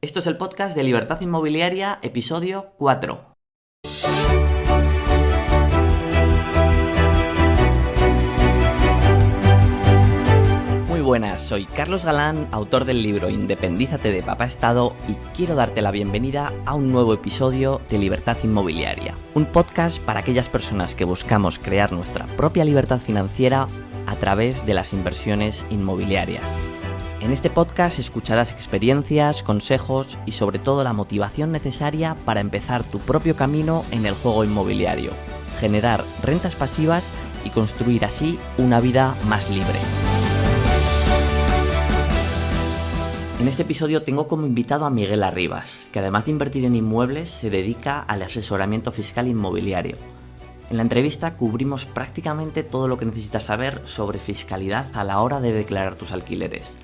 Esto es el podcast de Libertad Inmobiliaria, episodio 4. Muy buenas, soy Carlos Galán, autor del libro Independízate de Papá Estado y quiero darte la bienvenida a un nuevo episodio de Libertad Inmobiliaria, un podcast para aquellas personas que buscamos crear nuestra propia libertad financiera a través de las inversiones inmobiliarias. En este podcast escucharás experiencias, consejos y sobre todo la motivación necesaria para empezar tu propio camino en el juego inmobiliario, generar rentas pasivas y construir así una vida más libre. En este episodio tengo como invitado a Miguel Arribas, que además de invertir en inmuebles se dedica al asesoramiento fiscal inmobiliario. En la entrevista cubrimos prácticamente todo lo que necesitas saber sobre fiscalidad a la hora de declarar tus alquileres.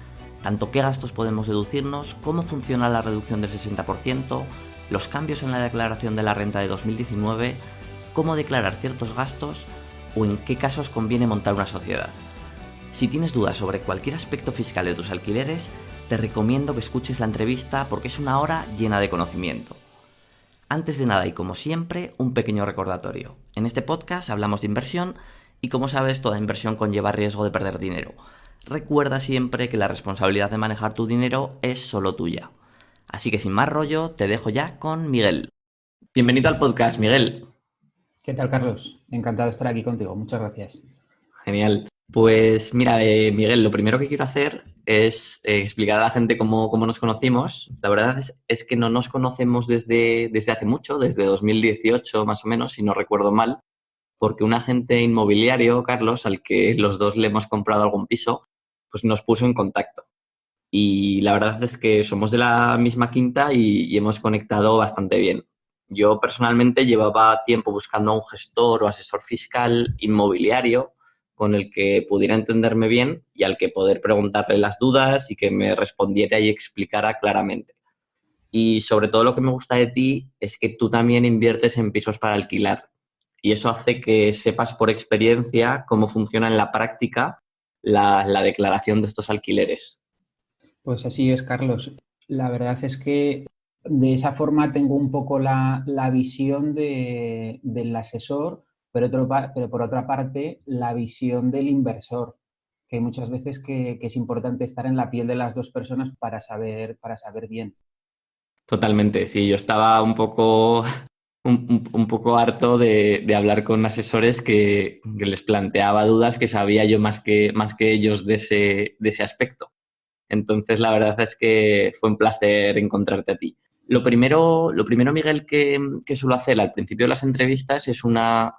Tanto qué gastos podemos deducirnos, cómo funciona la reducción del 60%, los cambios en la declaración de la renta de 2019, cómo declarar ciertos gastos o en qué casos conviene montar una sociedad. Si tienes dudas sobre cualquier aspecto fiscal de tus alquileres, te recomiendo que escuches la entrevista porque es una hora llena de conocimiento. Antes de nada y como siempre, un pequeño recordatorio. En este podcast hablamos de inversión y como sabes, toda inversión conlleva riesgo de perder dinero. Recuerda siempre que la responsabilidad de manejar tu dinero es solo tuya. Así que sin más rollo, te dejo ya con Miguel. Bienvenido al podcast, Miguel. ¿Qué tal, Carlos? Encantado de estar aquí contigo. Muchas gracias. Genial. Pues mira, Miguel, lo primero que quiero hacer es explicar a la gente cómo nos conocimos. La verdad es que no nos conocemos desde hace mucho, desde 2018 más o menos, si no recuerdo mal, porque un agente inmobiliario, Carlos, al que los dos le hemos comprado algún piso, pues nos puso en contacto. Y la verdad es que somos de la misma quinta y hemos conectado bastante bien. Yo personalmente llevaba tiempo buscando a un gestor o asesor fiscal inmobiliario con el que pudiera entenderme bien y al que poder preguntarle las dudas y que me respondiera y explicara claramente. Y sobre todo lo que me gusta de ti es que tú también inviertes en pisos para alquilar y eso hace que sepas por experiencia cómo funciona en la práctica la declaración de estos alquileres. Pues así es, Carlos. La verdad es que de esa forma tengo un poco la visión del asesor, pero por otra parte la visión del inversor, que hay muchas veces que es importante estar en la piel de las dos personas para saber bien. Totalmente, sí, yo estaba un poco, un poco harto de hablar con asesores que les planteaba dudas que sabía yo más que ellos de ese aspecto. Entonces, la verdad es que fue un placer encontrarte a ti. Lo primero Miguel, que suelo hacer al principio de las entrevistas es unas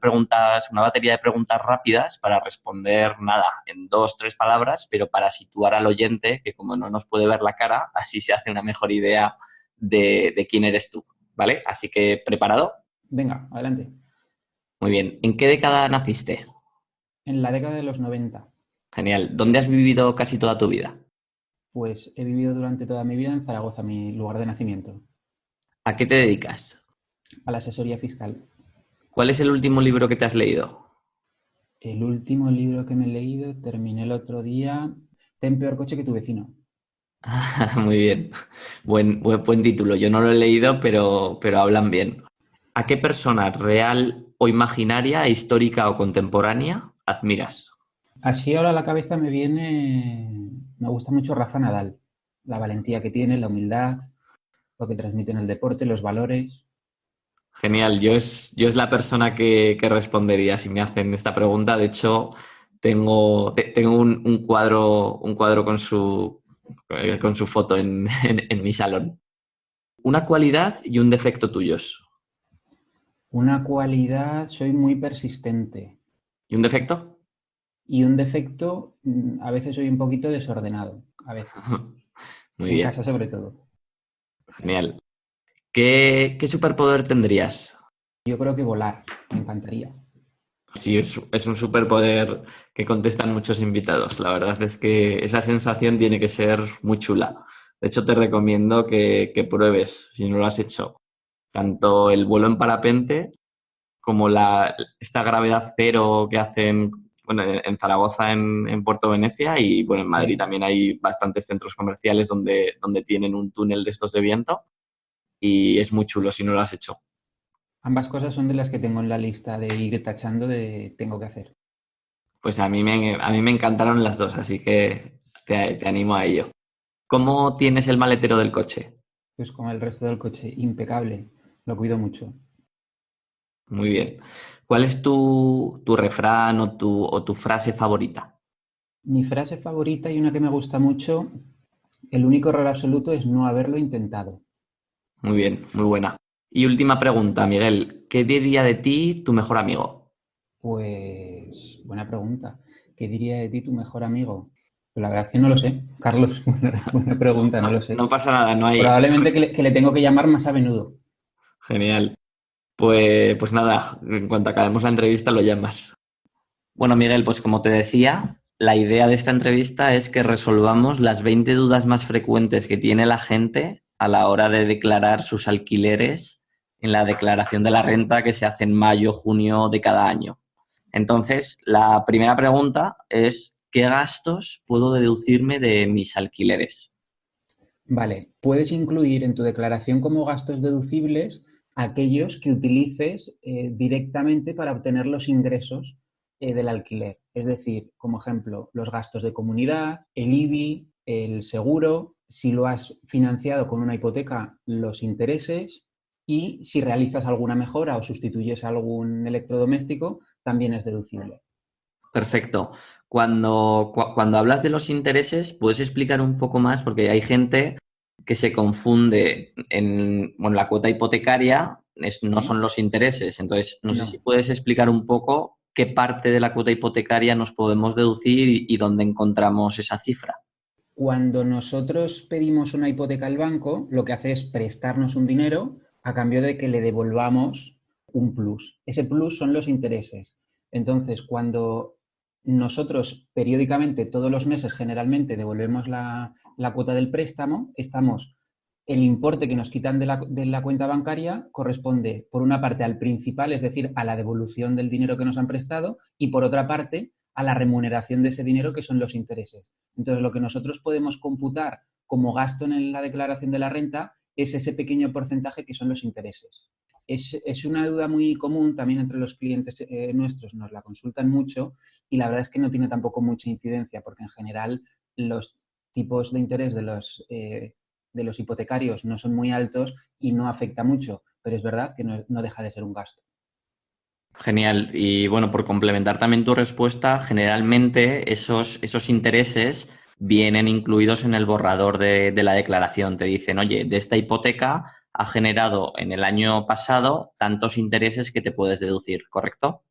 preguntas, una batería de preguntas rápidas para responder nada, en 2, 3 palabras, pero para situar al oyente, que como no nos puede ver la cara, así se hace una mejor idea de quién eres tú, ¿vale? Así que, ¿preparado? Venga, adelante. Muy bien. ¿En qué década naciste? En la década de los 90, Genial. ¿Dónde has vivido casi toda tu vida? pues he vivido durante toda mi vida en Zaragoza, mi lugar de nacimiento, ¿A qué te dedicas? a la asesoría fiscal. ¿Cuál es el último libro que te has leído? El último libro que me he leído, terminé el otro día, Ten peor coche que tu vecino. Muy bien. Buen título. Yo no lo he leído, pero hablan bien. ¿A qué persona real o imaginaria, histórica o contemporánea admiras? Así ahora a la cabeza me gusta mucho Rafa Nadal, la valentía que tiene, la humildad, lo que transmite en el deporte, los valores. Genial. Yo es la persona que respondería si me hacen esta pregunta. De hecho, tengo un cuadro con su foto en mi salón. Una cualidad y un defecto tuyos. Una cualidad, soy muy persistente. ¿Y un defecto? Y un defecto, a veces soy un poquito desordenado, a veces, Muy en bien. casa sobre todo. Genial. ¿Qué superpoder tendrías? Yo creo que volar, me encantaría. Sí, es un superpoder que contestan muchos invitados. La verdad es que esa sensación tiene que ser muy chula. De hecho, te recomiendo que pruebes, si no lo has hecho, tanto el vuelo en parapente como esta gravedad cero que hacen bueno, en Zaragoza, en Puerto Venecia, y bueno, en Madrid Sí. también hay bastantes centros comerciales donde tienen un túnel de estos de viento y es muy chulo si no lo has hecho. Ambas cosas son de las que tengo en la lista de ir tachando de tengo que hacer. Pues a mí me encantaron las dos, así que te animo a ello. ¿Cómo tienes el maletero del coche? Pues con el resto del coche, impecable. Lo cuido mucho. Muy bien. ¿Cuál es tu refrán o tu frase favorita? Mi frase favorita y una que me gusta mucho, el único error absoluto es no haberlo intentado. Muy bien, muy buena. Y última pregunta, Miguel. ¿Qué diría de ti tu mejor amigo? Pues buena pregunta. ¿Qué diría de ti tu mejor amigo? Pues la verdad es que no lo sé. Carlos, buena pregunta, no lo sé. No pasa nada, no hay... Probablemente que le tengo que llamar más a menudo. Genial. Pues nada, en cuanto acabemos la entrevista lo llamas. Bueno, Miguel, pues como te decía, la idea de esta entrevista es que resolvamos las 20 dudas más frecuentes que tiene la gente a la hora de declarar sus alquileres en la declaración de la renta que se hace en mayo, junio de cada año. Entonces, la primera pregunta es, ¿qué gastos puedo deducirme de mis alquileres? Vale, puedes incluir en tu declaración como gastos deducibles aquellos que utilices directamente para obtener los ingresos del alquiler. Es decir, como ejemplo, los gastos de comunidad, el IBI, el seguro, si lo has financiado con una hipoteca, los intereses y si realizas alguna mejora o sustituyes algún electrodoméstico, también es deducible. Perfecto. Cuando hablas de los intereses, ¿puedes explicar un poco más? Porque hay gente que se confunde bueno, la cuota hipotecaria no ¿Sí? son los intereses. Entonces, no sé si No. puedes explicar un poco qué parte de la cuota hipotecaria nos podemos deducir y dónde encontramos esa cifra. Cuando nosotros pedimos una hipoteca al banco, lo que hace es prestarnos un dinero a cambio de que le devolvamos un plus. Ese plus son los intereses. Entonces, cuando nosotros periódicamente, todos los meses, generalmente devolvemos la cuota del préstamo, el importe que nos quitan de la cuenta bancaria corresponde, por una parte, al principal, es decir, a la devolución del dinero que nos han prestado, y por otra parte, a la remuneración de ese dinero, que son los intereses. Entonces, lo que nosotros podemos computar como gasto en la declaración de la renta es ese pequeño porcentaje que son los intereses. Es una duda muy común también entre los clientes nuestros, nos la consultan mucho y la verdad es que no tiene tampoco mucha incidencia porque en general los tipos de interés de los hipotecarios no son muy altos y no afecta mucho, pero es verdad que no deja de ser un gasto. Genial. Y bueno, por complementar también tu respuesta, generalmente esos intereses vienen incluidos en el borrador de la declaración. Te dicen, oye, de esta hipoteca ha generado en el año pasado tantos intereses que te puedes deducir, ¿correcto?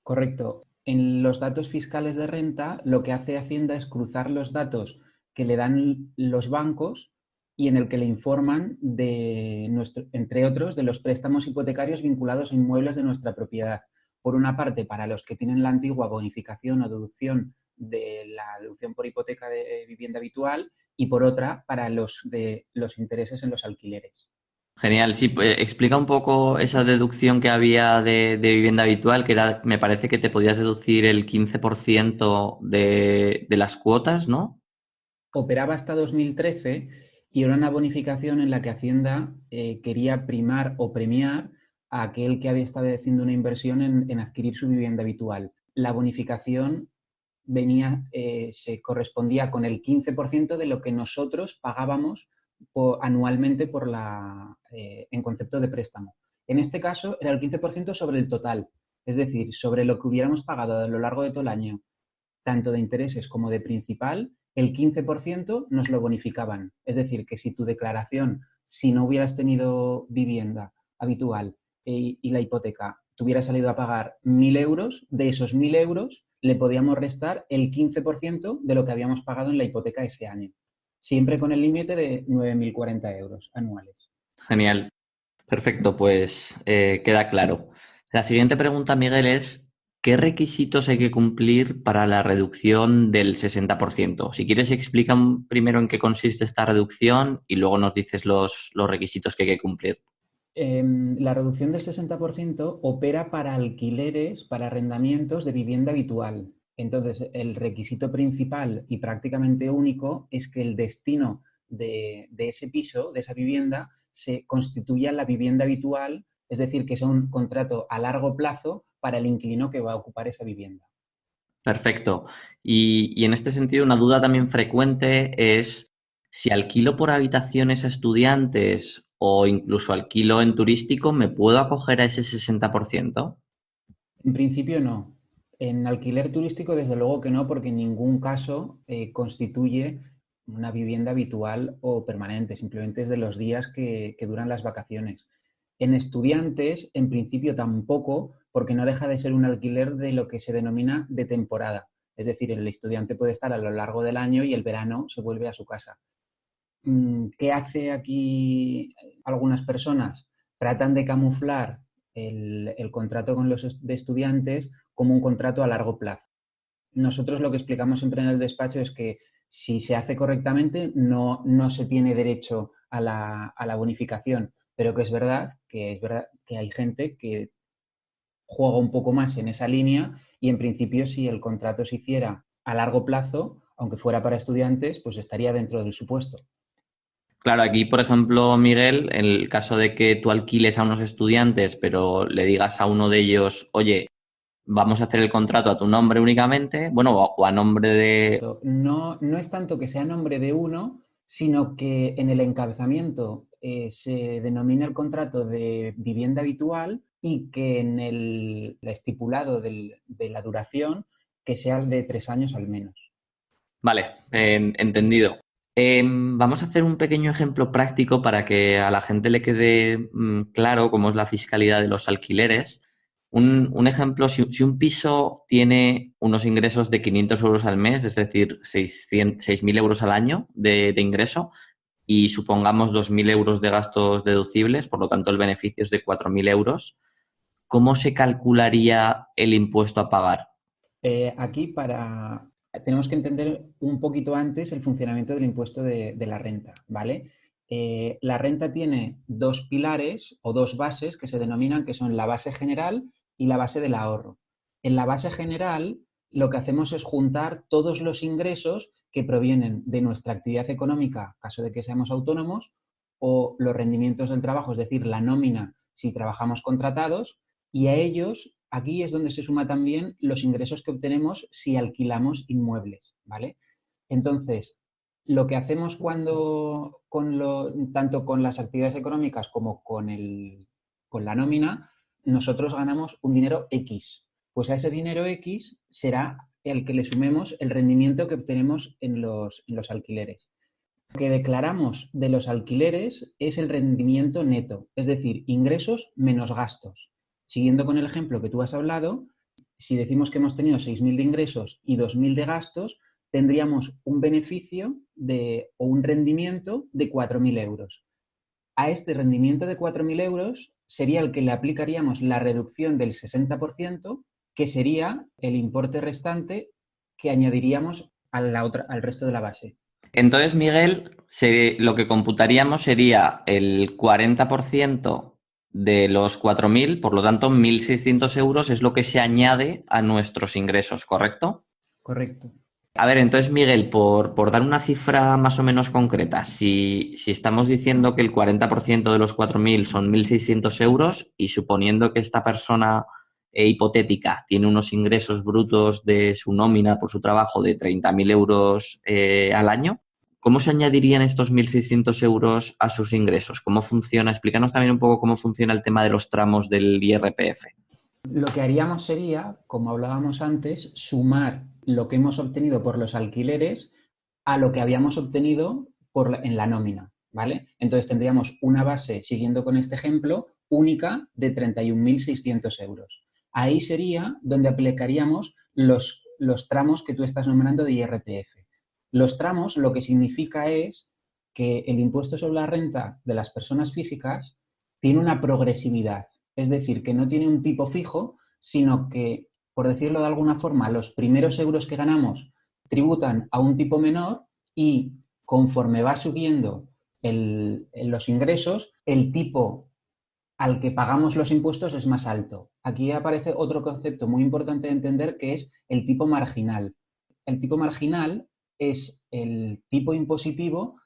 Correcto. En los datos fiscales de renta, lo que hace Hacienda es cruzar los datos que le dan los bancos y en el que le informan entre otros, de los préstamos hipotecarios vinculados a inmuebles de nuestra propiedad. Por una parte, para los que tienen la antigua bonificación o deducción de la deducción por hipoteca de vivienda habitual y por otra, para los de los intereses en los alquileres. Genial. Sí, pues, explica un poco esa deducción que había de vivienda habitual, que era, me parece que te podías deducir el 15% de las cuotas, ¿no? Operaba hasta 2013 y era una bonificación en la que Hacienda quería primar o premiar a aquel que había estado haciendo una inversión en adquirir su vivienda habitual. La bonificación se correspondía con el 15% de lo que nosotros pagábamos anualmente en concepto de préstamo. En este caso era el 15% sobre el total, es decir, sobre lo que hubiéramos pagado a lo largo de todo el año tanto de intereses como de principal, el 15% nos lo bonificaban. Es decir, que si tu declaración, si no hubieras tenido vivienda habitual y la hipoteca, te hubiera salido a pagar 1.000 euros, de esos 1.000 euros le podíamos restar el 15% de lo que habíamos pagado en la hipoteca ese año, siempre con el límite de 9.040 euros anuales. Genial. Perfecto, pues queda claro. La siguiente pregunta, Miguel, es ¿qué requisitos hay que cumplir para la reducción del 60%? Si quieres, explica primero en qué consiste esta reducción y luego nos dices los requisitos que hay que cumplir. La reducción del 60% opera para alquileres, para arrendamientos de vivienda habitual. Entonces, el requisito principal y prácticamente único es que el destino de ese piso, de esa vivienda, se constituya la vivienda habitual, es decir, que sea un contrato a largo plazo para el inquilino que va a ocupar esa vivienda. Perfecto. Y en este sentido, una duda también frecuente es si alquilo por habitaciones a estudiantes o incluso alquilo en turístico, ¿me puedo acoger a ese 60%? En principio no. En alquiler turístico, desde luego que no, porque en ningún caso constituye una vivienda habitual o permanente, simplemente es de los días que duran las vacaciones. En estudiantes, en principio tampoco, porque no deja de ser un alquiler de lo que se denomina de temporada. Es decir, el estudiante puede estar a lo largo del año y el verano se vuelve a su casa. ¿Qué hace aquí algunas personas? Tratan de camuflar el contrato con los de estudiantes como un contrato a largo plazo. Nosotros lo que explicamos siempre en el despacho es que si se hace correctamente no se tiene derecho a la bonificación, pero que es verdad que hay gente que juega un poco más en esa línea y en principio si el contrato se hiciera a largo plazo, aunque fuera para estudiantes, pues estaría dentro del supuesto. Claro, aquí, por ejemplo, Miguel, en el caso de que tú alquiles a unos estudiantes, pero le digas a uno de ellos, oye, vamos a hacer el contrato a tu nombre únicamente, bueno, o a nombre de... No es tanto que sea nombre de uno, sino que en el encabezamiento se denomina el contrato de vivienda habitual y que en el estipulado de la duración que sea de 3 años al menos. Vale, entendido. Vamos a hacer un pequeño ejemplo práctico para que a la gente le quede claro cómo es la fiscalidad de los alquileres. Un ejemplo, si un piso tiene unos ingresos de 500 euros al mes, es decir, 6.000 euros al año de ingreso, y supongamos 2.000 euros de gastos deducibles, por lo tanto el beneficio es de 4.000 euros, ¿cómo se calcularía el impuesto a pagar? Aquí tenemos que entender un poquito antes el funcionamiento del impuesto de la renta, ¿vale? La renta tiene dos pilares o dos bases que se denominan que son la base general y la base del ahorro. En la base general lo que hacemos es juntar todos los ingresos que provienen de nuestra actividad económica, caso de que seamos autónomos, o los rendimientos del trabajo, es decir, la nómina si trabajamos contratados, y a ellos aquí es donde se suma también los ingresos que obtenemos si alquilamos inmuebles, ¿vale? Entonces, lo que hacemos tanto con las actividades económicas como con la nómina, nosotros ganamos un dinero X. Pues a ese dinero X será el que le sumemos el rendimiento que obtenemos en los alquileres. Lo que declaramos de los alquileres es el rendimiento neto, es decir, ingresos menos gastos. Siguiendo con el ejemplo que tú has hablado, si decimos que hemos tenido 6.000 de ingresos y 2.000 de gastos, tendríamos un beneficio o un rendimiento de 4.000 euros. A este rendimiento de 4.000 euros sería el que le aplicaríamos la reducción del 60%, que sería el importe restante que añadiríamos al resto de la base. Entonces, Miguel, lo que computaríamos sería el 40% de los 4.000, por lo tanto, 1.600 euros es lo que se añade a nuestros ingresos, ¿correcto? Correcto. A ver, entonces, Miguel, por dar una cifra más o menos concreta, si estamos diciendo que el 40% de los 4.000 son 1.600 euros y suponiendo que esta persona hipotética tiene unos ingresos brutos de su nómina por su trabajo de 30.000 euros al año, ¿cómo se añadirían estos 1.600 euros a sus ingresos? ¿Cómo funciona? Explícanos también un poco cómo funciona el tema de los tramos del IRPF. Lo que haríamos sería, como hablábamos antes, sumar lo que hemos obtenido por los alquileres a lo que habíamos obtenido en la nómina, ¿vale? Entonces tendríamos una base, siguiendo con este ejemplo, única de 31.600 euros. Ahí sería donde aplicaríamos los tramos que tú estás nombrando de IRPF. Los tramos lo que significa es que el impuesto sobre la renta de las personas físicas tiene una progresividad. Es decir, que no tiene un tipo fijo, sino que, por decirlo de alguna forma, los primeros euros que ganamos tributan a un tipo menor y conforme va subiendo los ingresos, el tipo al que pagamos los impuestos es más alto. Aquí aparece otro concepto muy importante de entender que es el tipo marginal. El tipo marginal es el tipo impositivo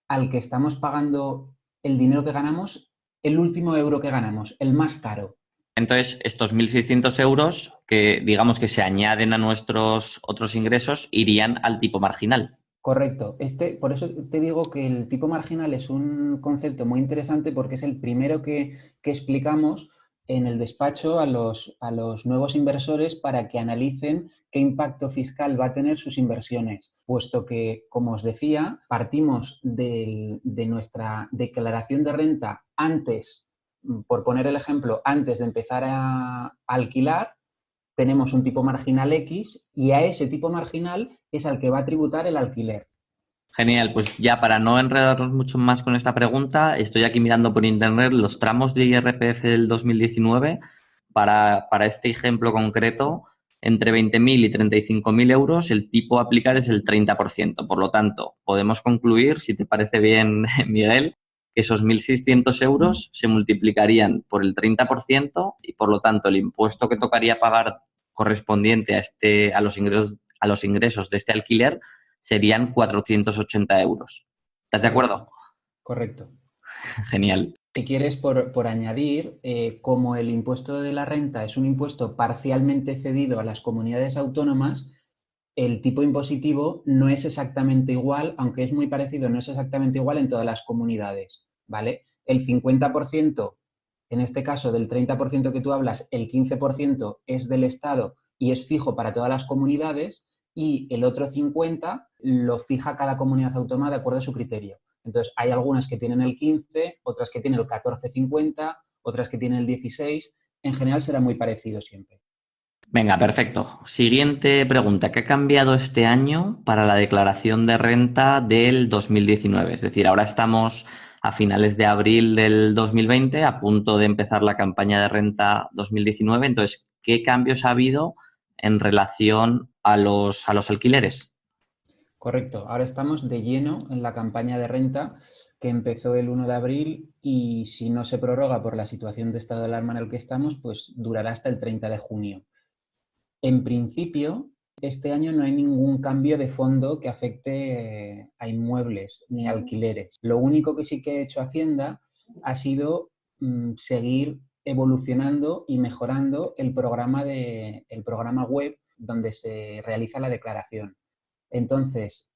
al que estamos pagando el dinero que ganamos, el último euro que ganamos, el más caro. Entonces, estos 1.600 euros que digamos que se añaden a nuestros otros ingresos irían al tipo marginal. Correcto. Por eso te digo que el tipo marginal es un concepto muy interesante porque es el primero que explicamos en el despacho a los nuevos inversores para que analicen qué impacto fiscal va a tener sus inversiones, puesto que, como os decía, partimos de nuestra declaración de renta antes, por poner el ejemplo, antes de empezar a alquilar, tenemos un tipo marginal X y a ese tipo marginal es al que va a tributar el alquiler. Genial, pues ya para no enredarnos mucho más con esta pregunta, estoy aquí mirando por internet los tramos de IRPF del 2019 para este ejemplo concreto. Entre 20.000 y 35.000 euros, el tipo a aplicar es el 30%. Por lo tanto, podemos concluir, si te parece bien, Miguel, que esos 1.600 euros se multiplicarían por el 30% y, por lo tanto, el impuesto que tocaría pagar correspondiente a los ingresos de este alquiler serían 480 euros. ¿Estás de acuerdo? Correcto. Genial. Si quieres, por añadir, como el impuesto de la renta es un impuesto parcialmente cedido a las comunidades autónomas, el tipo impositivo no es exactamente igual, aunque es muy parecido, no es exactamente igual en todas las comunidades, ¿vale? El 50%, en este caso del 30% que tú hablas, el 15% es del Estado y es fijo para todas las comunidades y el otro 50% lo fija cada comunidad autónoma de acuerdo a su criterio. Entonces, hay algunas que tienen el 15, otras que tienen el 14,50, otras que tienen el 16. En general será muy parecido siempre. Venga, perfecto. Siguiente pregunta. ¿Qué ha cambiado este año para la declaración de renta del 2019? Es decir, ahora estamos a finales de abril del 2020, a punto de empezar la campaña de renta 2019. Entonces, ¿qué cambios ha habido en relación a los alquileres? Correcto. Ahora estamos de lleno en la campaña de renta que empezó el 1 de abril y si no se prorroga por la situación de estado de alarma en el que estamos, pues durará hasta el 30 de junio. En principio, este año no hay ningún cambio de fondo que afecte a inmuebles ni a alquileres. Lo único que sí que ha hecho Hacienda ha sido seguir evolucionando y mejorando el programa web donde se realiza la declaración. Entonces,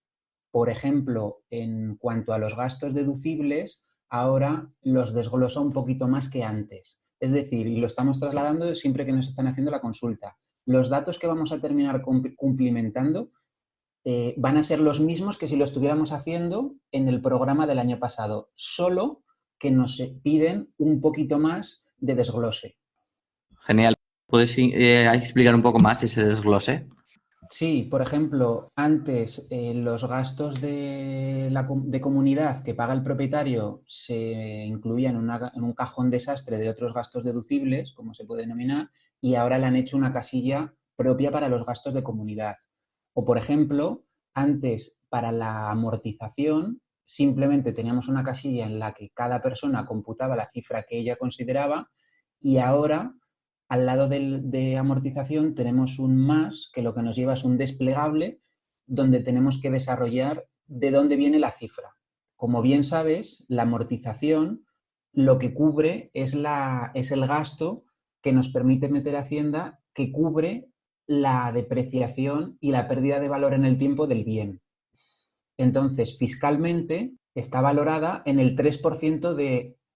por ejemplo, en cuanto a los gastos deducibles, ahora los desglosa un poquito más que antes. Es decir, y lo estamos trasladando siempre que nos están haciendo la consulta. Los datos que vamos a terminar cumplimentando van a ser los mismos que si lo estuviéramos haciendo en el programa del año pasado, solo que nos piden un poquito más de desglose. Genial. ¿Puedes explicar un poco más ese desglose? Sí, por ejemplo, antes los gastos de comunidad que paga el propietario se incluían en un cajón desastre de otros gastos deducibles, como se puede denominar, y ahora le han hecho una casilla propia para los gastos de comunidad. O, por ejemplo, antes para la amortización simplemente teníamos una casilla en la que cada persona computaba la cifra que ella consideraba y ahora al lado de amortización tenemos un más que lo que nos lleva es un desplegable donde tenemos que desarrollar de dónde viene la cifra. Como bien sabes, la amortización lo que cubre es el gasto que nos permite meter Hacienda que cubre la depreciación y la pérdida de valor en el tiempo del bien. Entonces, fiscalmente está valorada en el 3%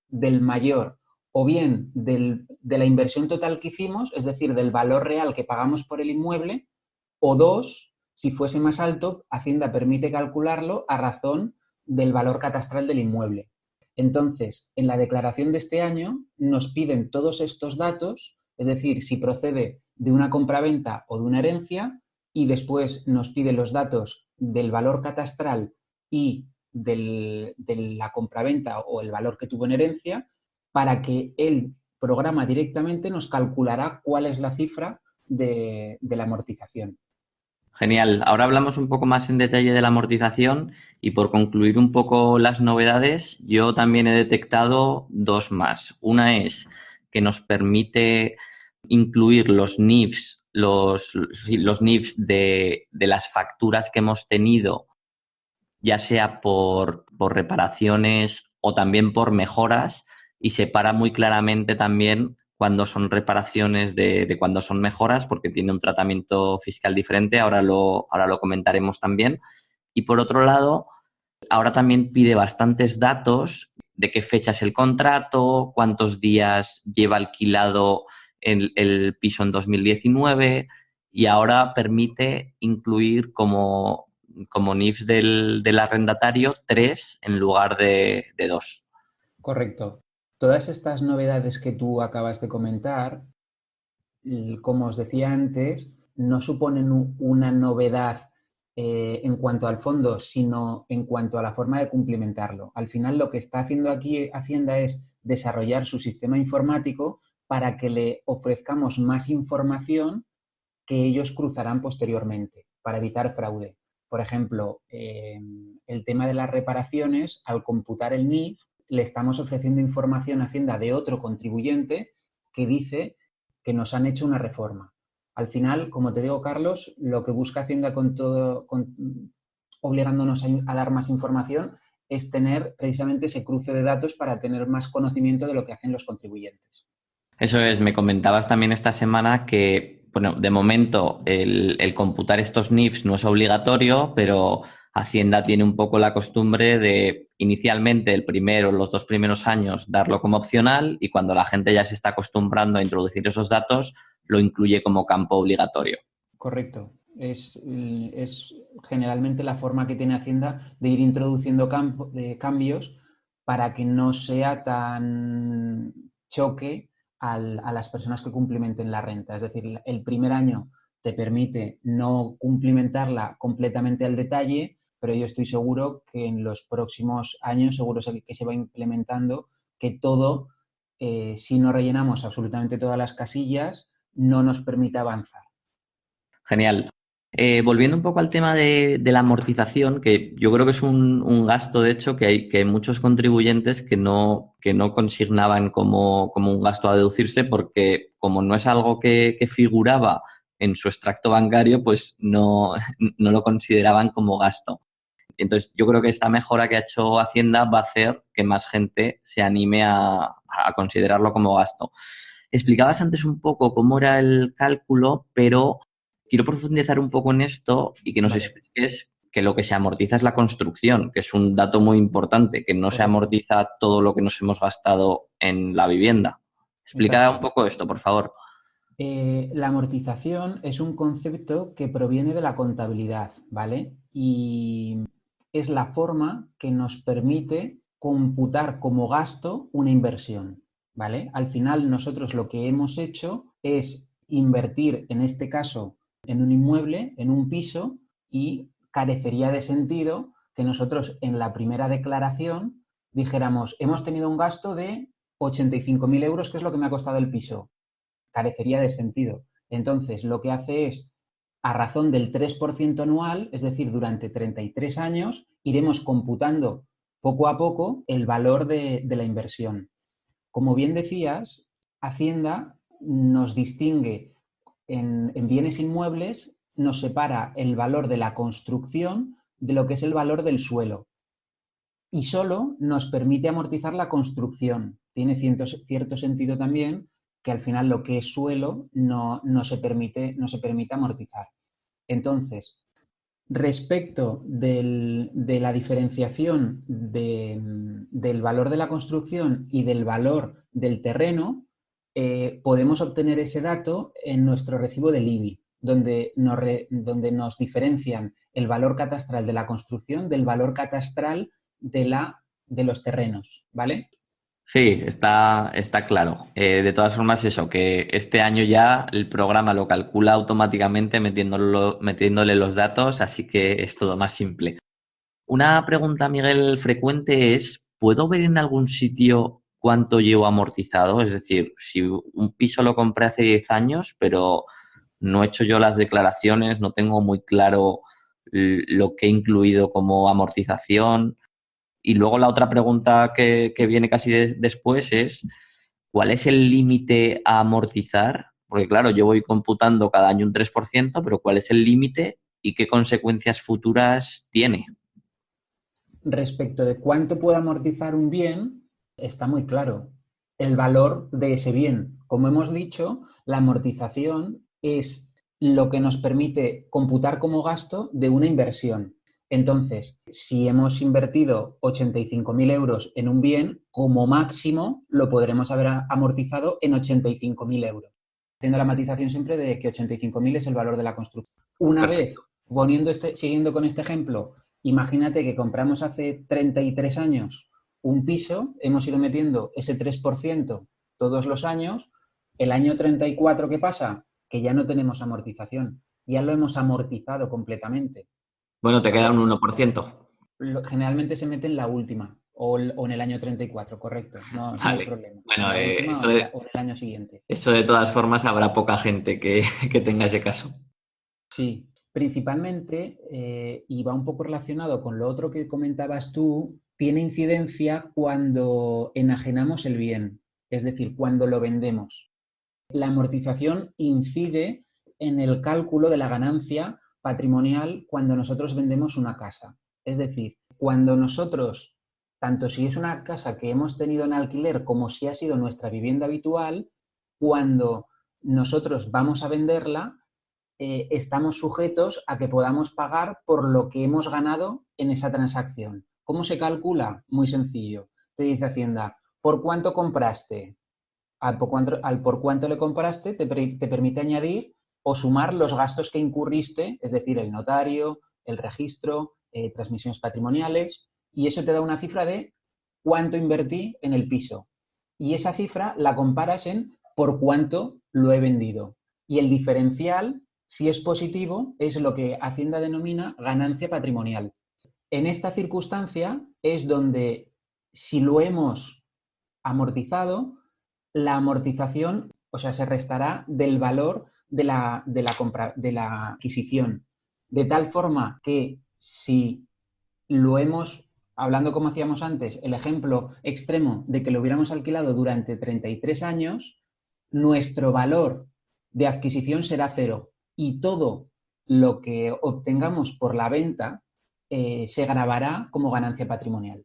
del mayor o bien de la inversión total que hicimos, es decir, del valor real que pagamos por el inmueble, o dos, si fuese más alto, Hacienda permite calcularlo a razón del valor catastral del inmueble. Entonces, en la declaración de este año nos piden todos estos datos, es decir, si procede de una compraventa o de una herencia, y después nos pide los datos del valor catastral y de la compraventa o el valor que tuvo en herencia, para que el programa directamente nos calculará cuál es la cifra de la amortización. Genial. Ahora hablamos un poco más en detalle de la amortización y por concluir un poco las novedades, yo también he detectado dos más. Una es que nos permite incluir los NIFs, los NIFs de las facturas que hemos tenido, ya sea por reparaciones o también por mejoras, y separa muy claramente también cuando son reparaciones de cuando son mejoras, porque tiene un tratamiento fiscal diferente, ahora lo comentaremos también. Y por otro lado, ahora también pide bastantes datos de qué fecha es el contrato, cuántos días lleva alquilado el piso en 2019, y ahora permite incluir como NIFs del arrendatario 3 en lugar de 2. Correcto. Todas estas novedades que tú acabas de comentar, como os decía antes, no suponen una novedad en cuanto al fondo, sino en cuanto a la forma de cumplimentarlo. Al final, lo que está haciendo aquí Hacienda es desarrollar su sistema informático para que le ofrezcamos más información que ellos cruzarán posteriormente para evitar fraude. Por ejemplo, el tema de las reparaciones, al computar el NIF, le estamos ofreciendo información a Hacienda de otro contribuyente que dice que nos han hecho una reforma. Al final, como te digo, Carlos, lo que busca Hacienda obligándonos a dar más información es tener precisamente ese cruce de datos para tener más conocimiento de lo que hacen los contribuyentes. Eso es, me comentabas también esta semana que, bueno, de momento el computar estos NIFs no es obligatorio, pero Hacienda tiene un poco la costumbre de inicialmente el primero, los 2 primeros años, darlo como opcional, y cuando la gente ya se está acostumbrando a introducir esos datos, lo incluye como campo obligatorio. Correcto. Es generalmente la forma que tiene Hacienda de ir introduciendo cambios para que no sea tan choque a las personas que cumplimenten la renta. Es decir, el primer año te permite no cumplimentarla completamente al detalle, pero yo estoy seguro que en los próximos años seguro que se va implementando que todo, si no rellenamos absolutamente todas las casillas, no nos permite avanzar. Genial. Volviendo un poco al tema de la amortización, que yo creo que es un gasto, de hecho, que hay muchos contribuyentes que no consignaban como un gasto a deducirse, porque como no es algo que figuraba en su extracto bancario, pues no, no lo consideraban como gasto. Entonces, yo creo que esta mejora que ha hecho Hacienda va a hacer que más gente se anime a considerarlo como gasto. Explicabas antes un poco cómo era el cálculo, pero quiero profundizar un poco en esto y que nos Vale, expliques que lo que se amortiza es la construcción, que es un dato muy importante, que no se correcto. amortiza todo lo que nos hemos gastado en la vivienda. Explica un Exacto. poco esto, por favor. La amortización es un concepto que proviene de la contabilidad, ¿vale? Y es la forma que nos permite computar como gasto una inversión, ¿vale? Al final nosotros lo que hemos hecho es invertir, en este caso, en un inmueble, en un piso, y carecería de sentido que nosotros en la primera declaración dijéramos, hemos tenido un gasto de 85.000 euros, que es lo que me ha costado el piso. Carecería de sentido. Entonces, lo que hace es, a razón del 3% anual, es decir, durante 33 años, iremos computando poco a poco el valor de la inversión. Como bien decías, Hacienda nos distingue en bienes inmuebles, nos separa el valor de la construcción de lo que es el valor del suelo, y solo nos permite amortizar la construcción. Tiene cierto sentido también que al final lo que es suelo no se permite amortizar. Entonces, respecto de la diferenciación del valor de la construcción y del valor del terreno, podemos obtener ese dato en nuestro recibo del IBI, donde nos diferencian el valor catastral de la construcción del valor catastral de los terrenos, ¿vale? Sí, está claro. De todas formas, eso, que este año ya el programa lo calcula automáticamente metiéndole los datos, así que es todo más simple. Una pregunta, Miguel, frecuente es, ¿puedo ver en algún sitio cuánto llevo amortizado? Es decir, si un piso lo compré hace 10 años, pero no he hecho yo las declaraciones, no tengo muy claro lo que he incluido como amortización. Y luego la otra pregunta que viene casi después es, ¿cuál es el límite a amortizar? Porque claro, yo voy computando cada año un 3%, pero ¿cuál es el límite y qué consecuencias futuras tiene? Respecto de cuánto puede amortizar un bien, está muy claro el valor de ese bien. Como hemos dicho, la amortización es lo que nos permite computar como gasto de una inversión. Entonces, si hemos invertido 85.000 euros en un bien, como máximo lo podremos haber amortizado en 85.000 euros. Haciendo la matización siempre de que 85.000 es el valor de la construcción. Una vez, Perfecto. siguiendo con este ejemplo, imagínate que compramos hace 33 años un piso, hemos ido metiendo ese 3% todos los años, el año 34, ¿qué pasa? Que ya no tenemos amortización, ya lo hemos amortizado completamente, Bueno, te queda un ¿vale? 1%. Generalmente se mete en la última o en el año 34, correcto, no hay Vale. problema. En Bueno, la última o en el año siguiente. eso de todas formas habrá poca gente que tenga ese caso. Sí, principalmente, y va un poco relacionado con lo otro que comentabas tú, tiene incidencia cuando enajenamos el bien, es decir, cuando lo vendemos. La amortización incide en el cálculo de la ganancia patrimonial cuando nosotros vendemos una casa. Es decir, cuando nosotros, tanto si es una casa que hemos tenido en alquiler como si ha sido nuestra vivienda habitual, cuando nosotros vamos a venderla, estamos sujetos a que podamos pagar por lo que hemos ganado en esa transacción. ¿Cómo se calcula? Muy sencillo. Te dice Hacienda, ¿por cuánto compraste? Al por cuánto le compraste te permite añadir o sumar los gastos que incurriste, es decir, el notario, el registro, transmisiones patrimoniales, y eso te da una cifra de cuánto invertí en el piso. Y esa cifra la comparas en por cuánto lo he vendido. Y el diferencial, si es positivo, es lo que Hacienda denomina ganancia patrimonial. En esta circunstancia es donde, si lo hemos amortizado, la amortización, o sea, se restará del valor de la compra, de la adquisición. De tal forma que si lo hemos, hablando como hacíamos antes, el ejemplo extremo de que lo hubiéramos alquilado durante 33 años, nuestro valor de adquisición será cero y todo lo que obtengamos por la venta se grabará como ganancia patrimonial.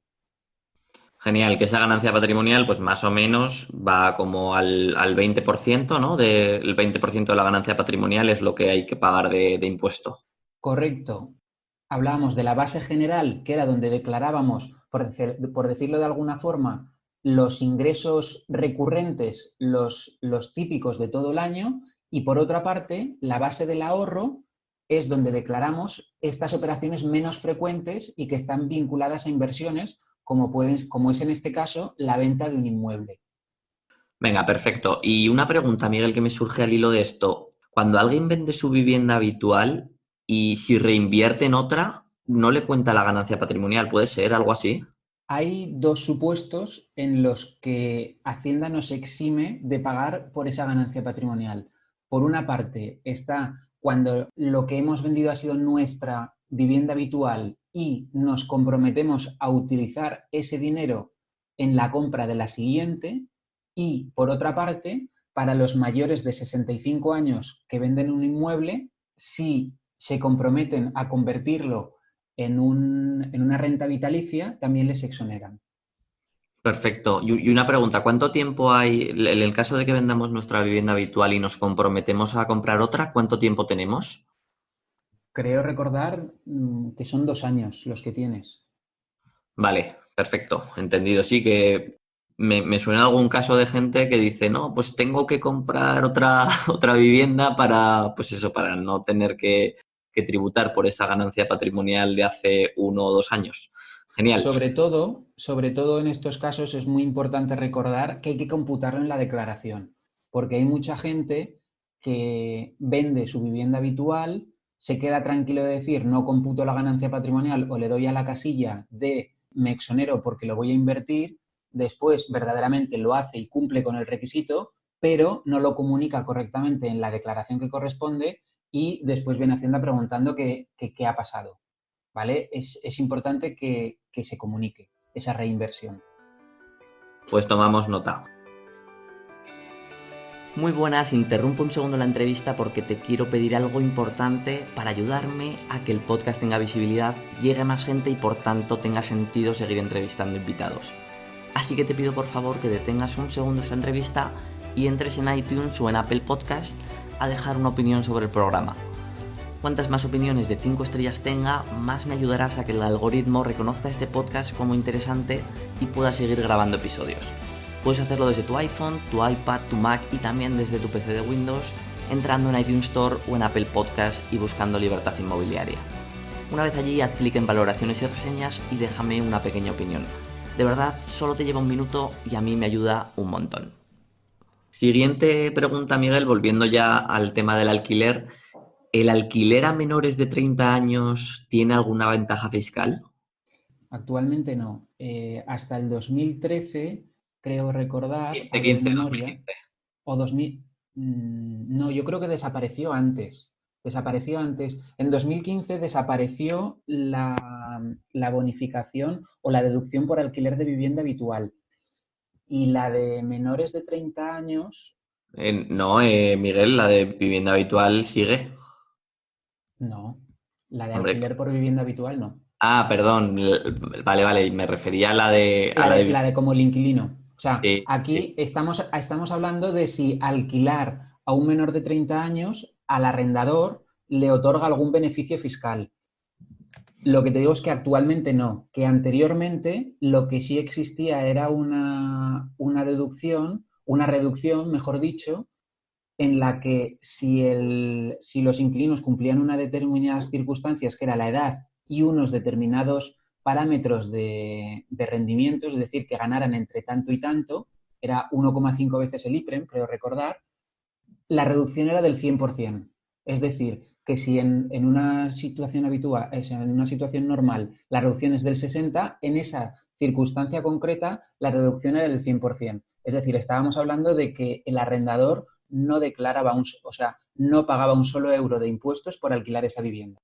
Genial, que esa ganancia patrimonial, pues más o menos va como al 20%, ¿no? El 20% de la ganancia patrimonial es lo que hay que pagar de impuesto. Correcto. Hablábamos de la base general, que era donde declarábamos, por decirlo de alguna forma, los ingresos recurrentes, los típicos de todo el año, y por otra parte, la base del ahorro es donde declaramos estas operaciones menos frecuentes y que están vinculadas a inversiones, como es en este caso la venta de un inmueble. Venga, perfecto. Y una pregunta, Miguel, que me surge al hilo de esto. Cuando alguien vende su vivienda habitual y si reinvierte en otra, ¿no le cuenta la ganancia patrimonial? ¿Puede ser algo así? Hay dos supuestos en los que Hacienda nos exime de pagar por esa ganancia patrimonial. Por una parte está cuando lo que hemos vendido ha sido nuestra vivienda habitual y nos comprometemos a utilizar ese dinero en la compra de la siguiente. Y por otra parte, para los mayores de 65 años que venden un inmueble, si se comprometen a convertirlo en una renta vitalicia, también les exoneran. Perfecto. Y una pregunta, ¿cuánto tiempo hay, en el caso de que vendamos nuestra vivienda habitual y nos comprometemos a comprar otra, cuánto tiempo tenemos? Creo recordar que son 2 años los que tienes. Vale, perfecto, entendido. Sí que me suena algún caso de gente que dice, no, pues tengo que comprar otra, otra vivienda para, pues eso, para no tener que tributar por esa ganancia patrimonial de hace 1 o 2 años. Genial. Sobre todo en estos casos es muy importante recordar que hay que computarlo en la declaración, porque hay mucha gente que vende su vivienda habitual, se queda tranquilo de decir no computo la ganancia patrimonial o le doy a la casilla de me exonero porque lo voy a invertir, después verdaderamente lo hace y cumple con el requisito, pero no lo comunica correctamente en la declaración que corresponde y después viene Hacienda preguntando qué ha pasado, ¿vale? Es importante que se comunique esa reinversión. Pues tomamos nota. Muy buenas, interrumpo un segundo la entrevista porque te quiero pedir algo importante para ayudarme a que el podcast tenga visibilidad, llegue a más gente y por tanto tenga sentido seguir entrevistando invitados. Así que te pido por favor que detengas un segundo esta entrevista y entres en iTunes o en Apple Podcast a dejar una opinión sobre el programa. Cuantas más opiniones de 5 estrellas tenga, más me ayudarás a que el algoritmo reconozca este podcast como interesante y pueda seguir grabando episodios. Puedes hacerlo desde tu iPhone, tu iPad, tu Mac y también desde tu PC de Windows, entrando en iTunes Store o en Apple Podcast y buscando Libertad Inmobiliaria. Una vez allí, haz clic en valoraciones y reseñas y déjame una pequeña opinión. De verdad, solo te lleva un minuto y a mí me ayuda un montón. Siguiente pregunta, Miguel, volviendo ya al tema del alquiler. ¿El alquiler a menores de 30 años tiene alguna ventaja fiscal? Actualmente no. Hasta el 2013, creo recordar, hablo de 2015, memoria, 2015. o 2000, no, yo creo que desapareció antes. Desapareció antes. En 2015 desapareció la bonificación o la deducción por alquiler de vivienda habitual. Y la de menores de 30 años, No, Miguel, la de vivienda habitual sigue. no. La de Hombre. alquiler por vivienda habitual, no. Ah, perdón. Vale, me refería a la de... La de como el inquilino. O sea, Sí, sí. aquí estamos hablando de si alquilar a un menor de 30 años al arrendador le otorga algún beneficio fiscal. Lo que te digo es que actualmente no, que anteriormente lo que sí existía era una deducción, una reducción, mejor dicho, en la que si los inquilinos cumplían unas determinadas circunstancias, que era la edad y unos determinados parámetros de rendimiento, es decir, que ganaran entre tanto y tanto, era 1,5 veces el IPREM, creo recordar, la reducción era del 100%. Es decir, que si en una situación habitual, en una situación normal, la reducción es del 60%, en esa circunstancia concreta la reducción era del 100%. Es decir, estábamos hablando de que el arrendador no declaraba o sea, no pagaba un solo euro de impuestos por alquilar esa vivienda.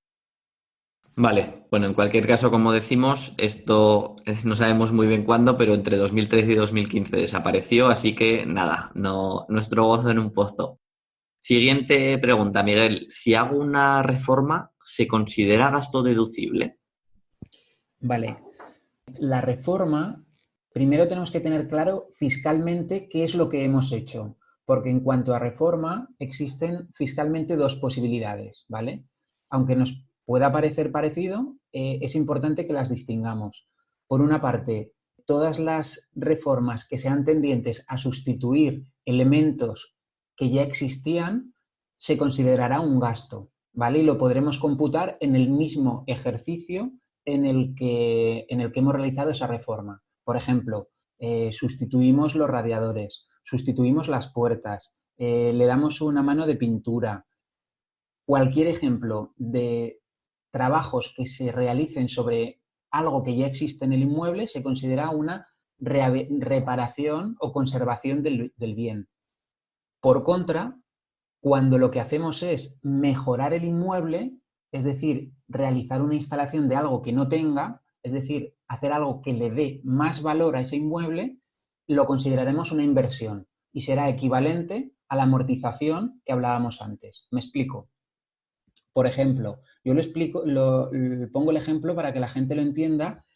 Vale, bueno, en cualquier caso, como decimos, esto no sabemos muy bien cuándo, pero entre 2013 y 2015 desapareció, así que nada, no, nuestro gozo en un pozo. Siguiente pregunta, Miguel. Si hago una reforma, ¿se considera gasto deducible? Vale, la reforma, primero tenemos que tener claro fiscalmente qué es lo que hemos hecho, porque en cuanto a reforma existen fiscalmente dos posibilidades, ¿vale? Aunque nos pueda parecer parecido, es importante que las distingamos. Por una parte, todas las reformas que sean tendientes a sustituir elementos que ya existían, se considerará un gasto, ¿vale? Y lo podremos computar en el mismo ejercicio en el que hemos realizado esa reforma. Por ejemplo, sustituimos los radiadores, sustituimos las puertas, le damos una mano de pintura. Cualquier ejemplo de trabajos que se realicen sobre algo que ya existe en el inmueble se considera una reparación o conservación del bien. Por contra, cuando lo que hacemos es mejorar el inmueble, es decir, realizar una instalación de algo que no tenga, es decir, hacer algo que le dé más valor a ese inmueble, lo consideraremos una inversión y será equivalente a la amortización que hablábamos antes. Me explico. Por ejemplo, yo pongo el ejemplo para que la gente lo entienda,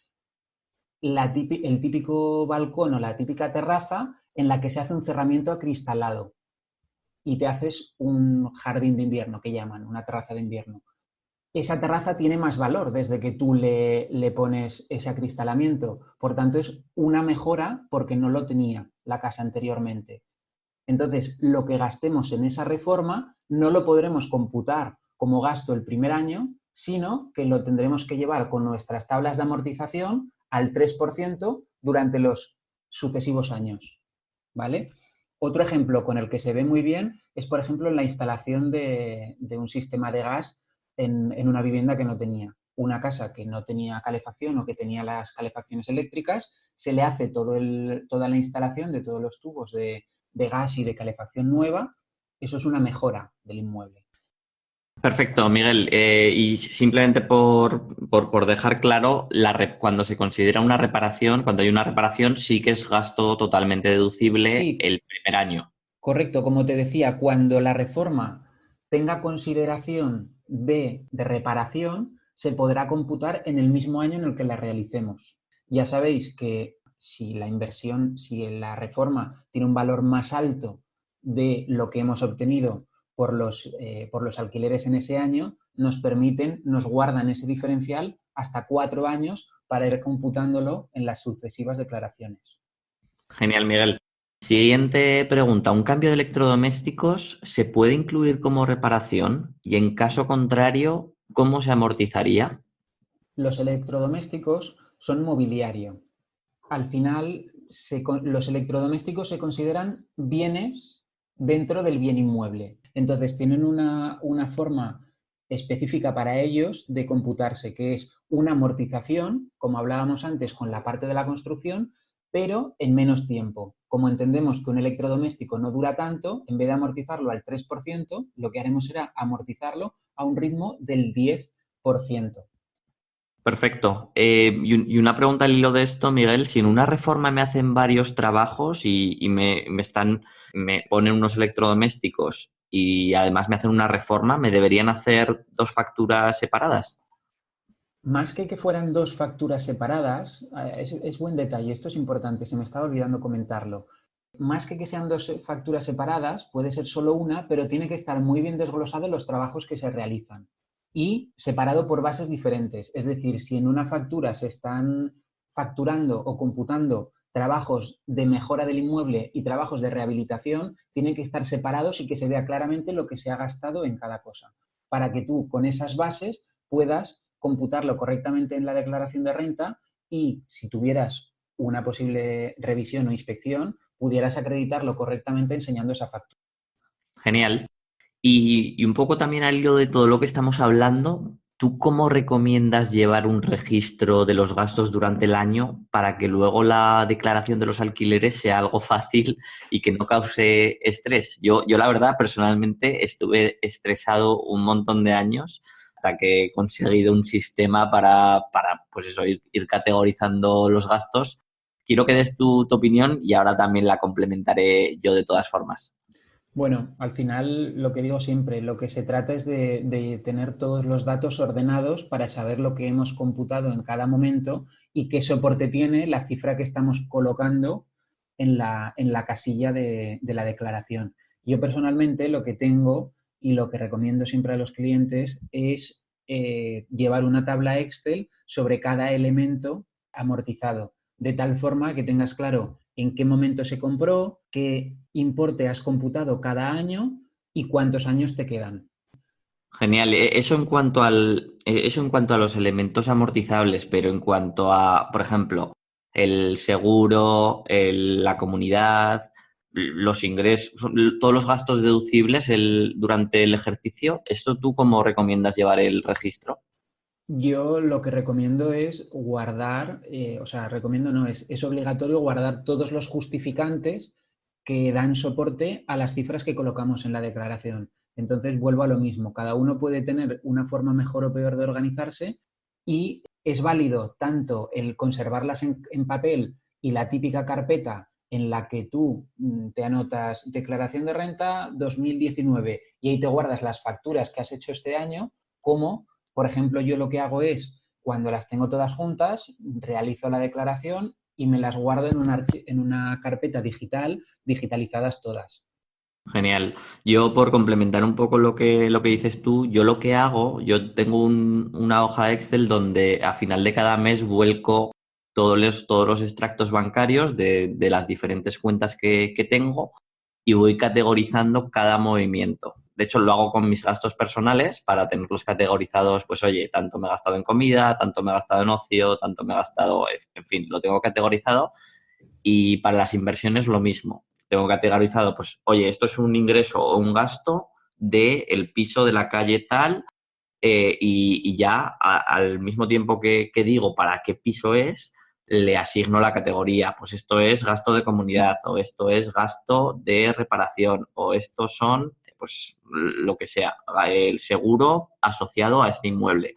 el típico balcón o la típica terraza en la que se hace un cerramiento acristalado y te haces un jardín de invierno, que llaman, una terraza de invierno. Esa terraza tiene más valor desde que tú le pones ese acristalamiento. Por tanto, es una mejora porque no lo tenía la casa anteriormente. Entonces, lo que gastemos en esa reforma no lo podremos computar como gasto el primer año, sino que lo tendremos que llevar con nuestras tablas de amortización al 3% durante los sucesivos años. ¿Vale? Otro ejemplo con el que se ve muy bien es, por ejemplo, la instalación de un sistema de gas en una vivienda que no tenía. Una casa que no tenía calefacción o que tenía las calefacciones eléctricas, se le hace toda la instalación de todos los tubos de gas y de calefacción nueva, eso es una mejora del inmueble. Perfecto, Miguel. Y simplemente por dejar claro, cuando se considera una reparación, cuando hay una reparación, sí que es gasto totalmente deducible Sí, el primer año. correcto, como te decía, cuando la reforma tenga consideración de reparación, se podrá computar en el mismo año en el que la realicemos. Ya sabéis que si la inversión, si la reforma tiene un valor más alto de lo que hemos obtenido por los alquileres en ese año, nos guardan ese diferencial hasta 4 años para ir computándolo en las sucesivas declaraciones. Genial, Miguel. Siguiente pregunta. ¿Un cambio de electrodomésticos se puede incluir como reparación? Y en caso contrario, ¿cómo se amortizaría? Los electrodomésticos son mobiliario. Al final, los electrodomésticos se consideran bienes dentro del bien inmueble. Entonces, tienen una forma específica para ellos de computarse, que es una amortización, como hablábamos antes con la parte de la construcción, pero en menos tiempo. Como entendemos que un electrodoméstico no dura tanto, en vez de amortizarlo al 3%, lo que haremos será amortizarlo a un ritmo del 10%. Perfecto. Y una pregunta al hilo de esto, Miguel. Si en una reforma me hacen varios trabajos y me ponen unos electrodomésticos y además me hacen una reforma, ¿me deberían hacer dos facturas separadas? Más que fueran dos facturas separadas, es buen detalle, esto es importante, se me estaba olvidando comentarlo. Más que sean dos facturas separadas, puede ser solo una, pero tiene que estar muy bien desglosado los trabajos que se realizan y separado por bases diferentes. Es decir, si en una factura se están facturando o computando trabajos de mejora del inmueble y trabajos de rehabilitación, tienen que estar separados y que se vea claramente lo que se ha gastado en cada cosa, para que tú con esas bases puedas computarlo correctamente en la declaración de renta y si tuvieras una posible revisión o inspección, pudieras acreditarlo correctamente enseñando esa factura. Genial. Y un poco también al hilo de todo lo que estamos hablando, ¿tú cómo recomiendas llevar un registro de los gastos durante el año para que luego la declaración de los alquileres sea algo fácil y que no cause estrés? Yo la verdad, personalmente, estuve estresado un montón de años hasta que he conseguido un sistema para pues eso, ir categorizando los gastos. Quiero que des tu opinión y ahora también la complementaré yo de todas formas. Bueno, al final lo que digo siempre, lo que se trata es de tener todos los datos ordenados para saber lo que hemos computado en cada momento y qué soporte tiene la cifra que estamos colocando en la casilla de la declaración. Yo personalmente lo que tengo y lo que recomiendo siempre a los clientes es llevar una tabla Excel sobre cada elemento amortizado, de tal forma que tengas claro en qué momento se compró, qué importe has computado cada año y cuántos años te quedan. Genial. Eso en cuanto a los elementos amortizables, pero en cuanto a, por ejemplo, el seguro, la comunidad, los ingresos, todos los gastos deducibles durante el ejercicio, ¿esto tú cómo recomiendas llevar el registro? Yo lo que recomiendo es guardar, o sea, recomiendo no, es obligatorio guardar todos los justificantes que dan soporte a las cifras que colocamos en la declaración. Entonces vuelvo a lo mismo, cada uno puede tener una forma mejor o peor de organizarse y es válido tanto el conservarlas en papel y la típica carpeta en la que tú te anotas declaración de renta 2019 y ahí te guardas las facturas que has hecho este año, como por ejemplo yo lo que hago es cuando las tengo todas juntas, realizo la declaración y me las guardo en una carpeta digital, digitalizadas todas. Genial. Yo, por complementar un poco lo que dices tú, yo lo que hago, yo tengo una hoja Excel donde a final de cada mes vuelco todos los extractos bancarios de las diferentes cuentas que tengo y voy categorizando cada movimiento. De hecho, lo hago con mis gastos personales para tenerlos categorizados, pues oye, tanto me he gastado en comida, tanto me he gastado en ocio, tanto me he gastado, en fin, lo tengo categorizado. Y para las inversiones lo mismo. Tengo categorizado, pues, oye, esto es un ingreso o un gasto del piso de la calle tal, y ya al mismo tiempo que digo para qué piso es, le asigno la categoría. Pues esto es gasto de comunidad, o esto es gasto de reparación, o estos son, pues lo que sea, el seguro asociado a este inmueble.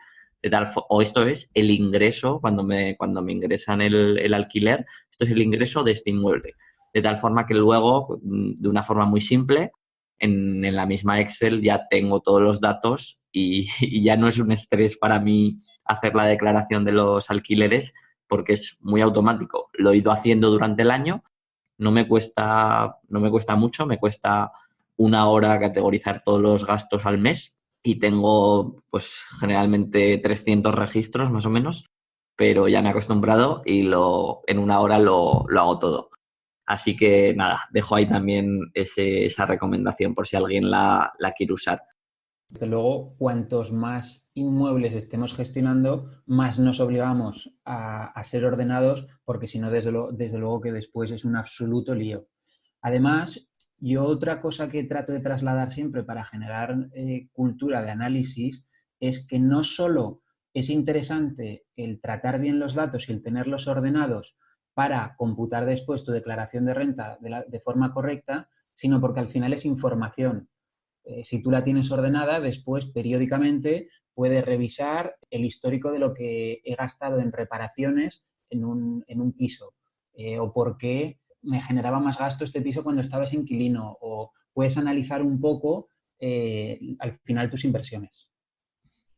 O esto es el ingreso, cuando me ingresan el alquiler, esto es el ingreso de este inmueble. De tal forma que luego, de una forma muy simple, en la misma Excel ya tengo todos los datos y ya no es un estrés para mí hacer la declaración de los alquileres, porque es muy automático. Lo he ido haciendo durante el año, no me cuesta mucho, me cuesta 1 hora categorizar todos los gastos al mes y tengo pues generalmente 300 registros más o menos, pero ya me he acostumbrado y en 1 hora lo hago todo. Así que nada, dejo ahí también esa recomendación por si alguien la quiere usar. Desde luego, cuantos más inmuebles estemos gestionando, más nos obligamos a ser ordenados, porque si no, desde luego que después es un absoluto lío. Además, yo otra cosa que trato de trasladar siempre para generar cultura de análisis es que no solo es interesante el tratar bien los datos y el tenerlos ordenados para computar después tu declaración de renta de forma correcta, sino porque al final es información. Si tú la tienes ordenada, después periódicamente puedes revisar el histórico de lo que he gastado en reparaciones en un piso, o por qué me generaba más gasto este piso cuando estabas inquilino, o puedes analizar un poco al final tus inversiones.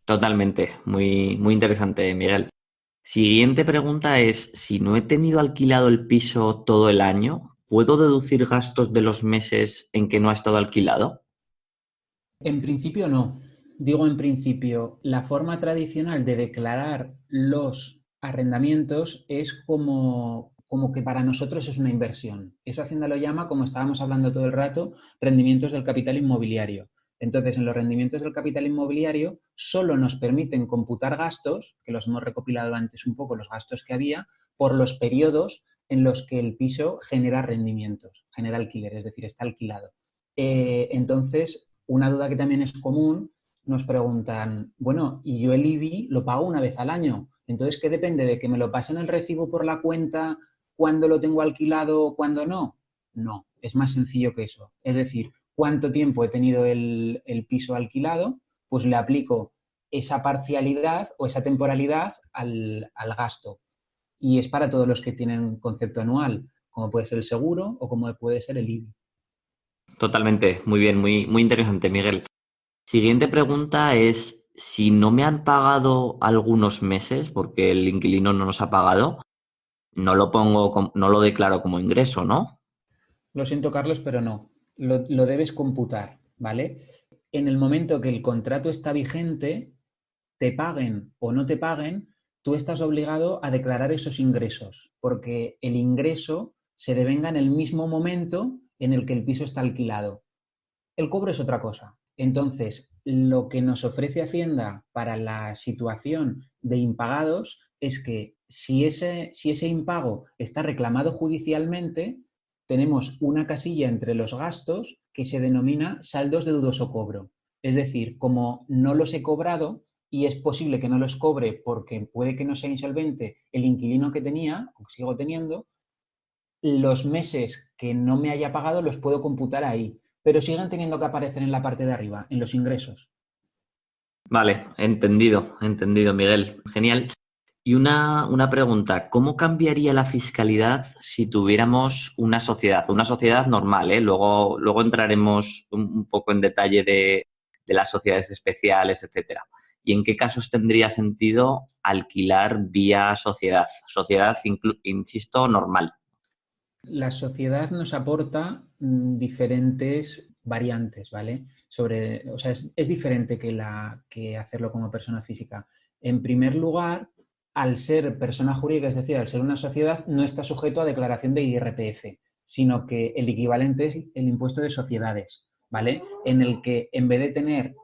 Totalmente, muy, muy interesante, Miguel. Siguiente pregunta es, si no he tenido alquilado el piso todo el año, ¿puedo deducir gastos de los meses en que no ha estado alquilado? En principio no. Digo en principio, la forma tradicional de declarar los arrendamientos es como que para nosotros es una inversión. Eso Hacienda lo llama, como estábamos hablando todo el rato, rendimientos del capital inmobiliario. Entonces, en los rendimientos del capital inmobiliario solo nos permiten computar gastos, que los hemos recopilado antes un poco, los gastos que había, por los periodos en los que el piso genera rendimientos, genera alquiler, es decir, está alquilado. Entonces, una duda que también es común, nos preguntan, bueno, y yo el IBI lo pago una vez al año, entonces, ¿qué depende de que me lo pasen el recibo por la cuenta cuando lo tengo alquilado o cuando no? No, es más sencillo que eso. Es decir, ¿cuánto tiempo he tenido el piso alquilado? Pues le aplico esa parcialidad o esa temporalidad al gasto. Y es para todos los que tienen concepto anual, como puede ser el seguro o como puede ser el IBI. Totalmente, muy bien, muy, muy interesante, Miguel. Siguiente pregunta es, si no me han pagado algunos meses, porque el inquilino no nos ha pagado, no lo declaro como ingreso, ¿no? Lo siento, Carlos, pero no. Lo debes computar, ¿vale? En el momento que el contrato está vigente, te paguen o no te paguen, tú estás obligado a declarar esos ingresos, porque el ingreso se devenga en el mismo momento en el que el piso está alquilado. El cobro es otra cosa. Entonces, lo que nos ofrece Hacienda para la situación de impagados es que si ese impago está reclamado judicialmente, tenemos una casilla entre los gastos que se denomina saldos de dudoso cobro. Es decir, como no los he cobrado y es posible que no los cobre porque puede que no sea insolvente el inquilino que tenía o que sigo teniendo, los meses que no me haya pagado los puedo computar ahí, pero siguen teniendo que aparecer en la parte de arriba, en los ingresos. Vale, entendido, Miguel. Genial. Y una pregunta, ¿cómo cambiaría la fiscalidad si tuviéramos una sociedad? Una sociedad normal, ¿eh? Luego entraremos un poco en detalle de las sociedades especiales, etcétera. ¿Y en qué casos tendría sentido alquilar vía sociedad? Sociedad, insisto, normal. La sociedad nos aporta diferentes variantes, ¿vale? O sea, es diferente que hacerlo como persona física. En primer lugar, al ser persona jurídica, es decir, al ser una sociedad, no está sujeto a declaración de IRPF, sino que el equivalente es el impuesto de sociedades, ¿vale? En el que en vez de tener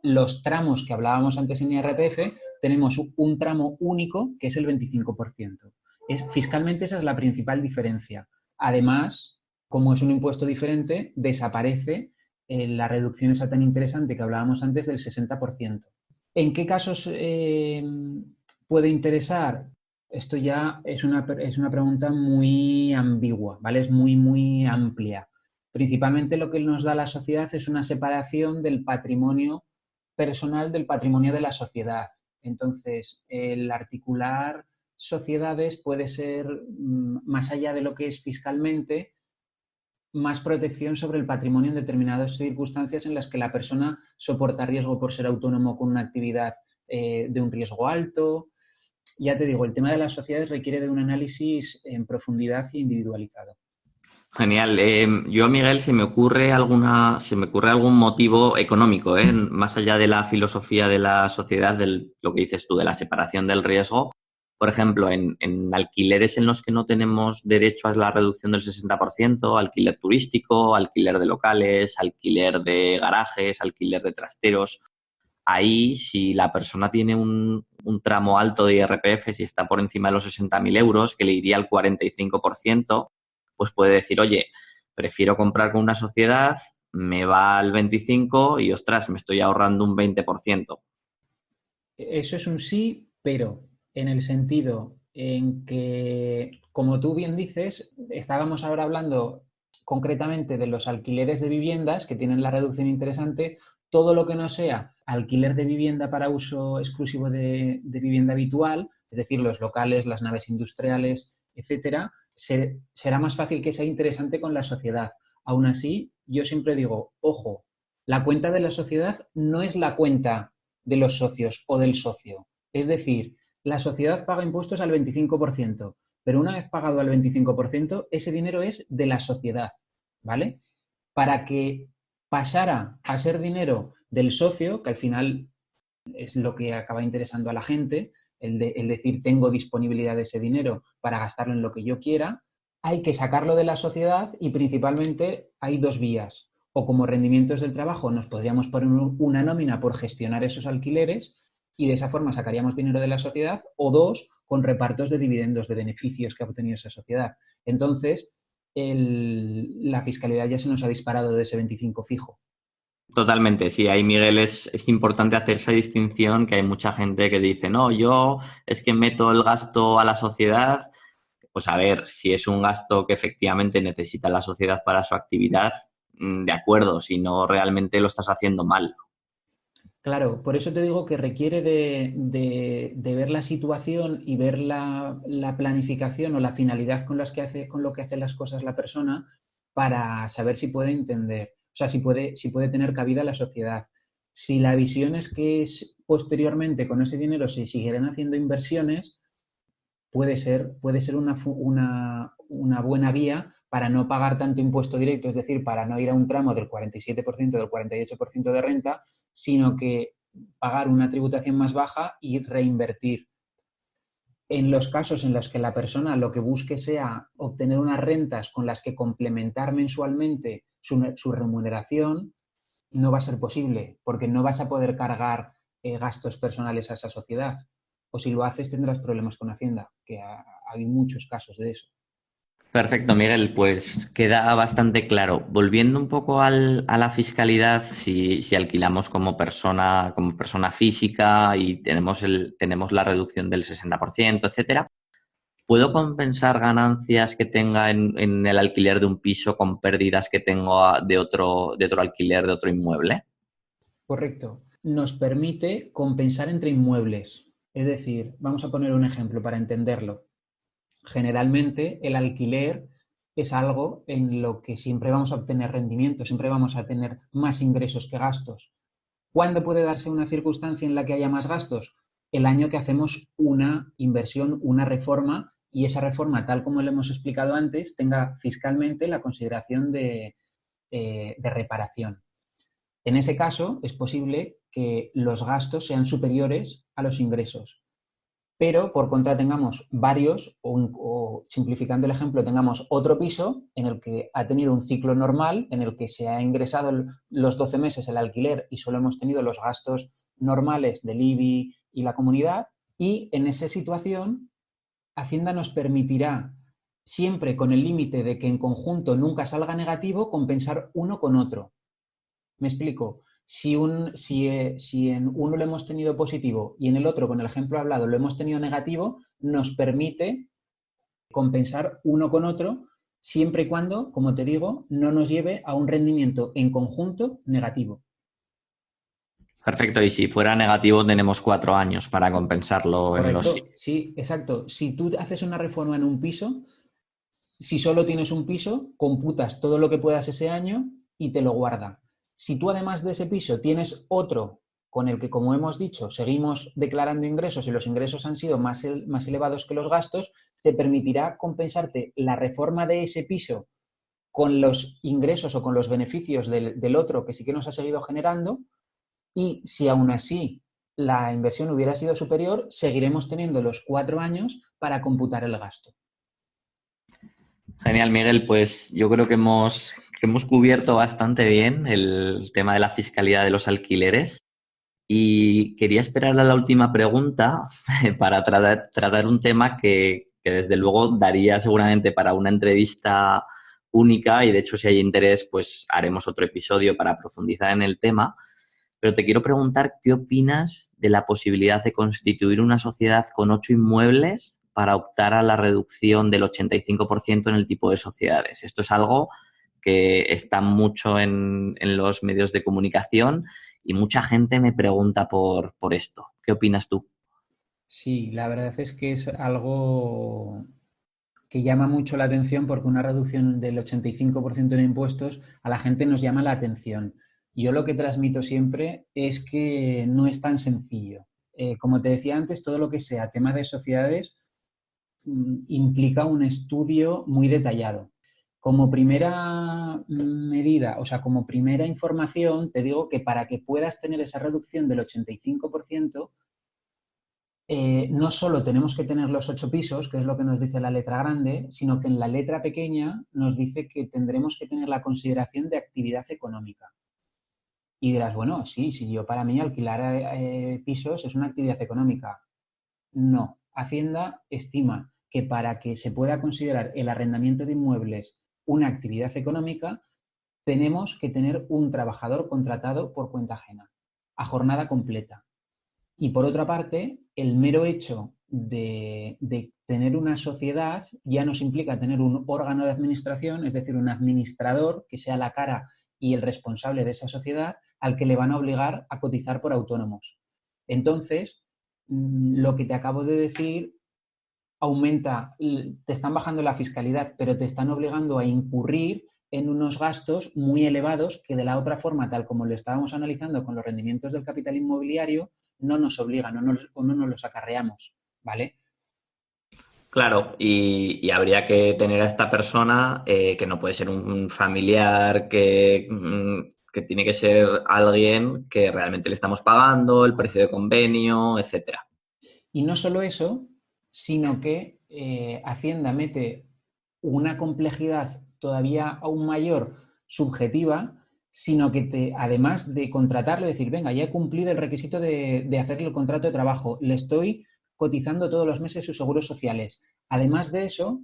los tramos que hablábamos antes en IRPF, tenemos un tramo único que es el 25%. Fiscalmente esa es la principal diferencia. Además, como es un impuesto diferente, desaparece la reducción esa tan interesante que hablábamos antes del 60%. ¿En qué casos puede interesar? Esto ya es una pregunta muy ambigua, ¿vale? Es muy, muy amplia. Principalmente lo que nos da la sociedad es una separación del patrimonio personal del patrimonio de la sociedad. Entonces, el articular sociedades puede ser, más allá de lo que es fiscalmente, más protección sobre el patrimonio en determinadas circunstancias en las que la persona soporta riesgo por ser autónomo con una actividad de un riesgo alto. Ya te digo, el tema de las sociedades requiere de un análisis en profundidad e individualizado. Genial. Yo, Miguel, se me ocurre algún motivo económico, más allá de la filosofía de la sociedad, de lo que dices tú, de la separación del riesgo. Por ejemplo, en alquileres en los que no tenemos derecho a la reducción del 60%, alquiler turístico, alquiler de locales, alquiler de garajes, alquiler de trasteros. Ahí, si la persona tiene un tramo alto de IRPF, si está por encima de los 60.000 euros, que le iría al 45%, pues puede decir, oye, prefiero comprar con una sociedad, me va al 25% y, ostras, me estoy ahorrando un 20%. Eso es un sí, pero en el sentido en que, como tú bien dices, estábamos ahora hablando concretamente de los alquileres de viviendas que tienen la reducción interesante. Todo lo que no sea alquiler de vivienda para uso exclusivo de vivienda habitual, es decir, los locales, las naves industriales, etcétera, será más fácil que sea interesante con la sociedad. Aún así, yo siempre digo, ojo, la cuenta de la sociedad no es la cuenta de los socios o del socio. Es decir, la sociedad paga impuestos al 25%, pero una vez pagado al 25%, ese dinero es de la sociedad, ¿vale? Para que pasara a ser dinero del socio, que al final es lo que acaba interesando a la gente, el decir tengo disponibilidad de ese dinero para gastarlo en lo que yo quiera, hay que sacarlo de la sociedad y principalmente hay dos vías. O como rendimientos del trabajo nos podríamos poner una nómina por gestionar esos alquileres y de esa forma sacaríamos dinero de la sociedad, o dos, con repartos de dividendos, de beneficios que ha obtenido esa sociedad. Entonces, la fiscalidad ya se nos ha disparado de ese 25 fijo. Totalmente, sí, ahí Miguel es importante hacer esa distinción, que hay mucha gente que dice, no, yo es que meto el gasto a la sociedad. Pues a ver, si es un gasto que efectivamente necesita la sociedad para su actividad, de acuerdo, si no realmente lo estás haciendo mal. Claro, por eso te digo que requiere de ver la situación y ver la planificación o la finalidad con lo que hace las cosas la persona para saber si puede entender, o sea, si puede tener cabida la sociedad. Si la visión es que posteriormente con ese dinero se siguieran haciendo inversiones, puede ser una buena vía para no pagar tanto impuesto directo, es decir, para no ir a un tramo del 47%, del 48% de renta, sino que pagar una tributación más baja y reinvertir. En los casos en los que la persona lo que busque sea obtener unas rentas con las que complementar mensualmente su remuneración, no va a ser posible, porque no vas a poder cargar gastos personales a esa sociedad. O si lo haces tendrás problemas con Hacienda, que hay muchos casos de eso. Perfecto, Miguel, pues queda bastante claro. Volviendo un poco a la fiscalidad, si alquilamos como persona física y tenemos la reducción del 60%, etcétera, ¿puedo compensar ganancias que tenga en el alquiler de un piso con pérdidas que tengo de otro alquiler, de otro inmueble? Correcto. Nos permite compensar entre inmuebles. Es decir, vamos a poner un ejemplo para entenderlo. Generalmente el alquiler es algo en lo que siempre vamos a obtener rendimiento, siempre vamos a tener más ingresos que gastos. ¿Cuándo puede darse una circunstancia en la que haya más gastos? El año que hacemos una inversión, una reforma, y esa reforma, tal como lo hemos explicado antes, tenga fiscalmente la consideración de reparación. En ese caso, es posible que los gastos sean superiores a los ingresos, pero por contra tengamos varios, o simplificando el ejemplo, tengamos otro piso en el que ha tenido un ciclo normal, en el que se ha ingresado los 12 meses el alquiler y solo hemos tenido los gastos normales del IBI y la comunidad, y en esa situación Hacienda nos permitirá, siempre con el límite de que en conjunto nunca salga negativo, compensar uno con otro. Me explico. Si en uno lo hemos tenido positivo y en el otro, con el ejemplo hablado, lo hemos tenido negativo, nos permite compensar uno con otro siempre y cuando, como te digo, no nos lleve a un rendimiento en conjunto negativo. Perfecto, y si fuera negativo tenemos 4 años para compensarlo en los... ¿Correcto? Sí, exacto. Si tú haces una reforma en un piso, si solo tienes un piso, computas todo lo que puedas ese año y te lo guarda. Si tú además de ese piso tienes otro con el que, como hemos dicho, seguimos declarando ingresos y los ingresos han sido más elevados que los gastos, te permitirá compensarte la reforma de ese piso con los ingresos o con los beneficios del otro que sí que nos ha seguido generando, y si aún así la inversión hubiera sido superior, seguiremos teniendo los 4 años para computar el gasto. Genial, Miguel. Pues yo creo que hemos cubierto bastante bien el tema de la fiscalidad de los alquileres y quería esperar a la última pregunta para tratar un tema que desde luego daría seguramente para una entrevista única y de hecho si hay interés pues haremos otro episodio para profundizar en el tema. Pero te quiero preguntar qué opinas de la posibilidad de constituir una sociedad con 8 inmuebles para optar a la reducción del 85% en el tipo de sociedades. Esto es algo que está mucho en los medios de comunicación y mucha gente me pregunta por esto. ¿Qué opinas tú? Sí, la verdad es que es algo que llama mucho la atención porque una reducción del 85% en impuestos a la gente nos llama la atención. Yo lo que transmito siempre es que no es tan sencillo. Como te decía antes, todo lo que sea tema de sociedades implica un estudio muy detallado. Como primera medida, o sea, como primera información, te digo que para que puedas tener esa reducción del 85%, no solo tenemos que tener los 8 pisos, que es lo que nos dice la letra grande, sino que en la letra pequeña nos dice que tendremos que tener la consideración de actividad económica. Y dirás, bueno, sí, sí, yo para mí alquilar pisos es una actividad económica. No, Hacienda estima que para que se pueda considerar el arrendamiento de inmuebles una actividad económica, tenemos que tener un trabajador contratado por cuenta ajena, a jornada completa. Y por otra parte, el mero hecho de tener una sociedad ya nos implica tener un órgano de administración, es decir, un administrador que sea la cara y el responsable de esa sociedad al que le van a obligar a cotizar por autónomos. Entonces, lo que te acabo de decir aumenta, te están bajando la fiscalidad, pero te están obligando a incurrir en unos gastos muy elevados que de la otra forma, tal como lo estábamos analizando con los rendimientos del capital inmobiliario, no nos obligan o no nos los acarreamos, ¿vale? Claro, y habría que tener a esta persona que no puede ser un familiar que tiene que ser alguien que realmente le estamos pagando, el precio de convenio, etcétera. Y no solo eso, sino que Hacienda mete una complejidad todavía aún mayor subjetiva, sino que además de contratarlo, decir, venga, ya he cumplido el requisito de hacerle el contrato de trabajo, le estoy cotizando todos los meses sus seguros sociales. Además de eso,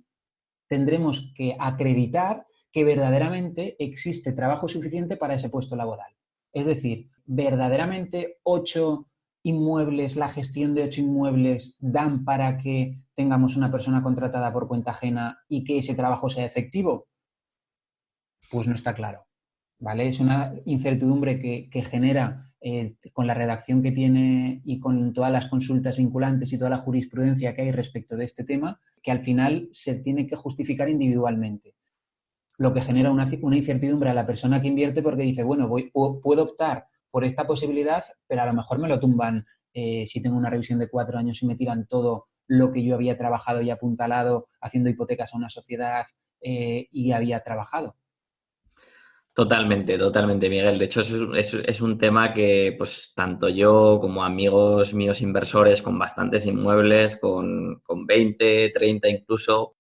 tendremos que acreditar que verdaderamente existe trabajo suficiente para ese puesto laboral. Es decir, verdaderamente 8 inmuebles, la gestión de 8 inmuebles dan para que tengamos una persona contratada por cuenta ajena y que ese trabajo sea efectivo. Pues no está claro, ¿vale? Es una incertidumbre que genera con la redacción que tiene y con todas las consultas vinculantes y toda la jurisprudencia que hay respecto de este tema, que al final se tiene que justificar individualmente. Lo que genera una incertidumbre a la persona que invierte porque dice, bueno, puedo optar por esta posibilidad, pero a lo mejor me lo tumban si tengo una revisión de 4 años y me tiran todo lo que yo había trabajado y apuntalado haciendo hipotecas a una sociedad y había trabajado. Totalmente, totalmente, Miguel. De hecho, es un tema que, pues, tanto yo como amigos míos inversores con bastantes inmuebles, con 20, 30 incluso,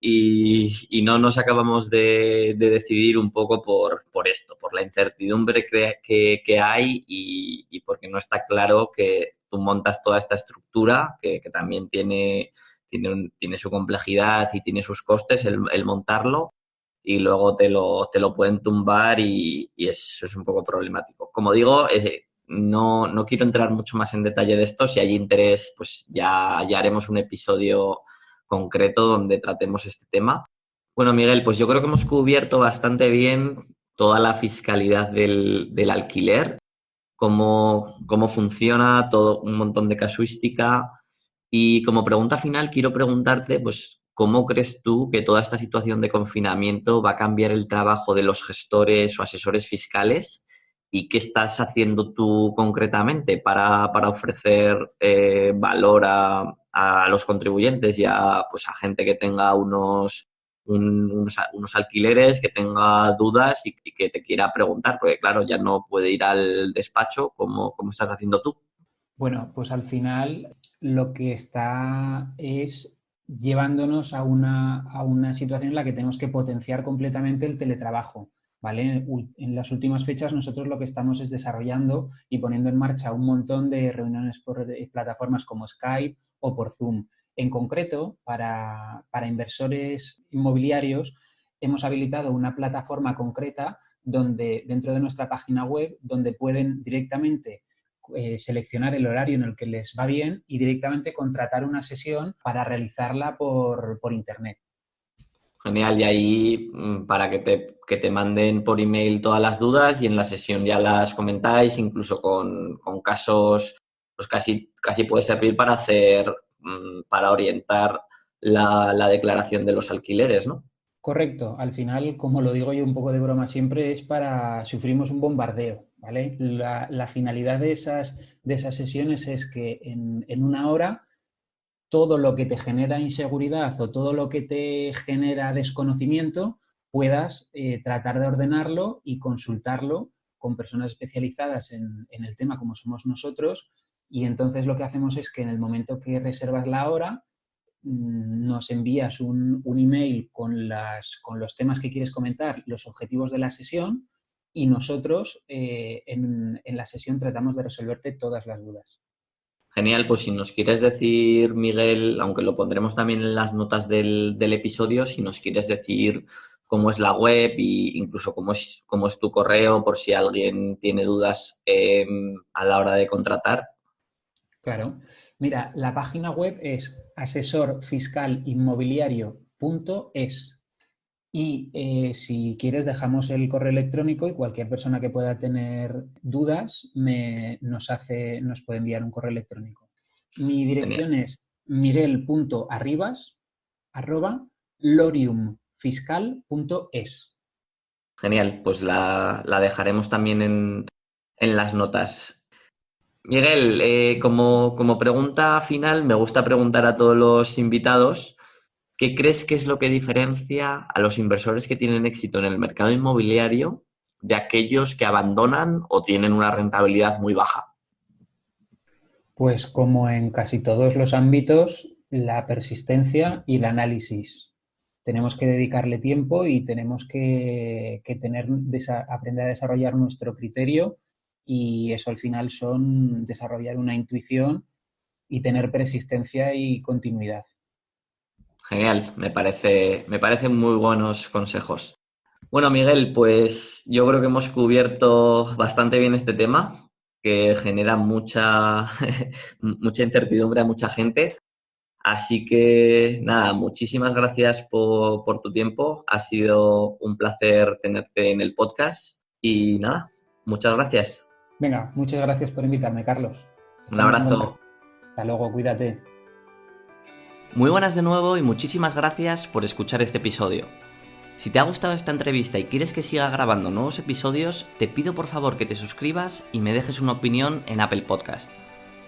y no nos acabamos de decidir un poco por esto, por la incertidumbre que hay y porque no está claro que tú montas toda esta estructura que también tiene su complejidad y tiene sus costes el montarlo y luego te lo pueden tumbar y eso es un poco problemático. Como digo, no quiero entrar mucho más en detalle de esto. Si hay interés, pues ya haremos un episodio concreto donde tratemos este tema. Bueno, Miguel, pues yo creo que hemos cubierto bastante bien toda la fiscalidad del alquiler, cómo funciona, todo un montón de casuística. Y como pregunta final, quiero preguntarte, pues, ¿cómo crees tú que toda esta situación de confinamiento va a cambiar el trabajo de los gestores o asesores fiscales? ¿Y qué estás haciendo tú concretamente para ofrecer valor a los contribuyentes y pues, a gente que tenga unos alquileres, que tenga dudas y que te quiera preguntar? Porque, claro, ya no puede ir al despacho como estás haciendo tú. Bueno, pues al final lo que está es llevándonos a una situación en la que tenemos que potenciar completamente el teletrabajo, ¿vale? En las últimas fechas nosotros lo que estamos es desarrollando y poniendo en marcha un montón de reuniones por plataformas como Skype o por Zoom. En concreto, para inversores inmobiliarios hemos habilitado una plataforma concreta donde, dentro de nuestra página web, donde pueden directamente seleccionar el horario en el que les va bien y directamente contratar una sesión para realizarla por internet. Genial, y ahí para que te manden por email todas las dudas y en la sesión ya las comentáis, incluso con casos, pues casi puede servir para orientar la declaración de los alquileres, ¿no? Correcto, al final, como lo digo yo un poco de broma siempre, es para sufrimos un bombardeo, ¿vale? La finalidad de esas sesiones es que en una hora todo lo que te genera inseguridad o todo lo que te genera desconocimiento puedas tratar de ordenarlo y consultarlo con personas especializadas en el tema como somos nosotros, y entonces lo que hacemos es que en el momento que reservas la hora nos envías un email con los temas que quieres comentar, los objetivos de la sesión, y nosotros en la sesión tratamos de resolverte todas las dudas. Genial, pues si nos quieres decir, Miguel, aunque lo pondremos también en las notas del episodio, si nos quieres decir cómo es la web e incluso cómo es tu correo, por si alguien tiene dudas a la hora de contratar. Claro. Mira, la página web es asesorfiscalinmobiliario.es. Y si quieres, dejamos el correo electrónico y cualquier persona que pueda tener dudas nos puede enviar un correo electrónico. Mi Genial. dirección es miguel.arribas@loriumfiscal.es. Genial, pues la dejaremos también en las notas. Miguel, como pregunta final, me gusta preguntar a todos los invitados, ¿qué crees que es lo que diferencia a los inversores que tienen éxito en el mercado inmobiliario de aquellos que abandonan o tienen una rentabilidad muy baja? Pues como en casi todos los ámbitos, la persistencia y el análisis. Tenemos que dedicarle tiempo y tenemos que aprender a desarrollar nuestro criterio, y eso al final son desarrollar una intuición y tener persistencia y continuidad. Genial, me parecen muy buenos consejos. Bueno, Miguel, pues yo creo que hemos cubierto bastante bien este tema, que genera mucha incertidumbre a mucha gente. Así que nada, muchísimas gracias por tu tiempo. Ha sido un placer tenerte en el podcast y nada, muchas gracias. Venga, muchas gracias por invitarme, Carlos. Un Estamos en abrazo. contacto. Hasta luego, cuídate. Muy buenas de nuevo y muchísimas gracias por escuchar este episodio. Si te ha gustado esta entrevista y quieres que siga grabando nuevos episodios, te pido por favor que te suscribas y me dejes una opinión en Apple Podcast.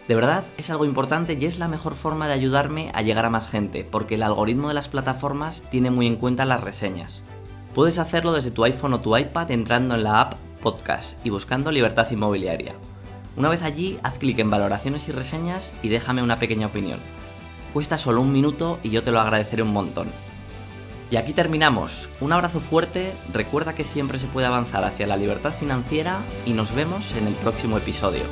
De verdad, es algo importante y es la mejor forma de ayudarme a llegar a más gente, porque el algoritmo de las plataformas tiene muy en cuenta las reseñas. Puedes hacerlo desde tu iPhone o tu iPad entrando en la app Podcast y buscando Libertad Inmobiliaria. Una vez allí, haz clic en valoraciones y reseñas y déjame una pequeña opinión. Cuesta solo 1 minuto y yo te lo agradeceré un montón. Y aquí terminamos. Un abrazo fuerte, recuerda que siempre se puede avanzar hacia la libertad financiera y nos vemos en el próximo episodio.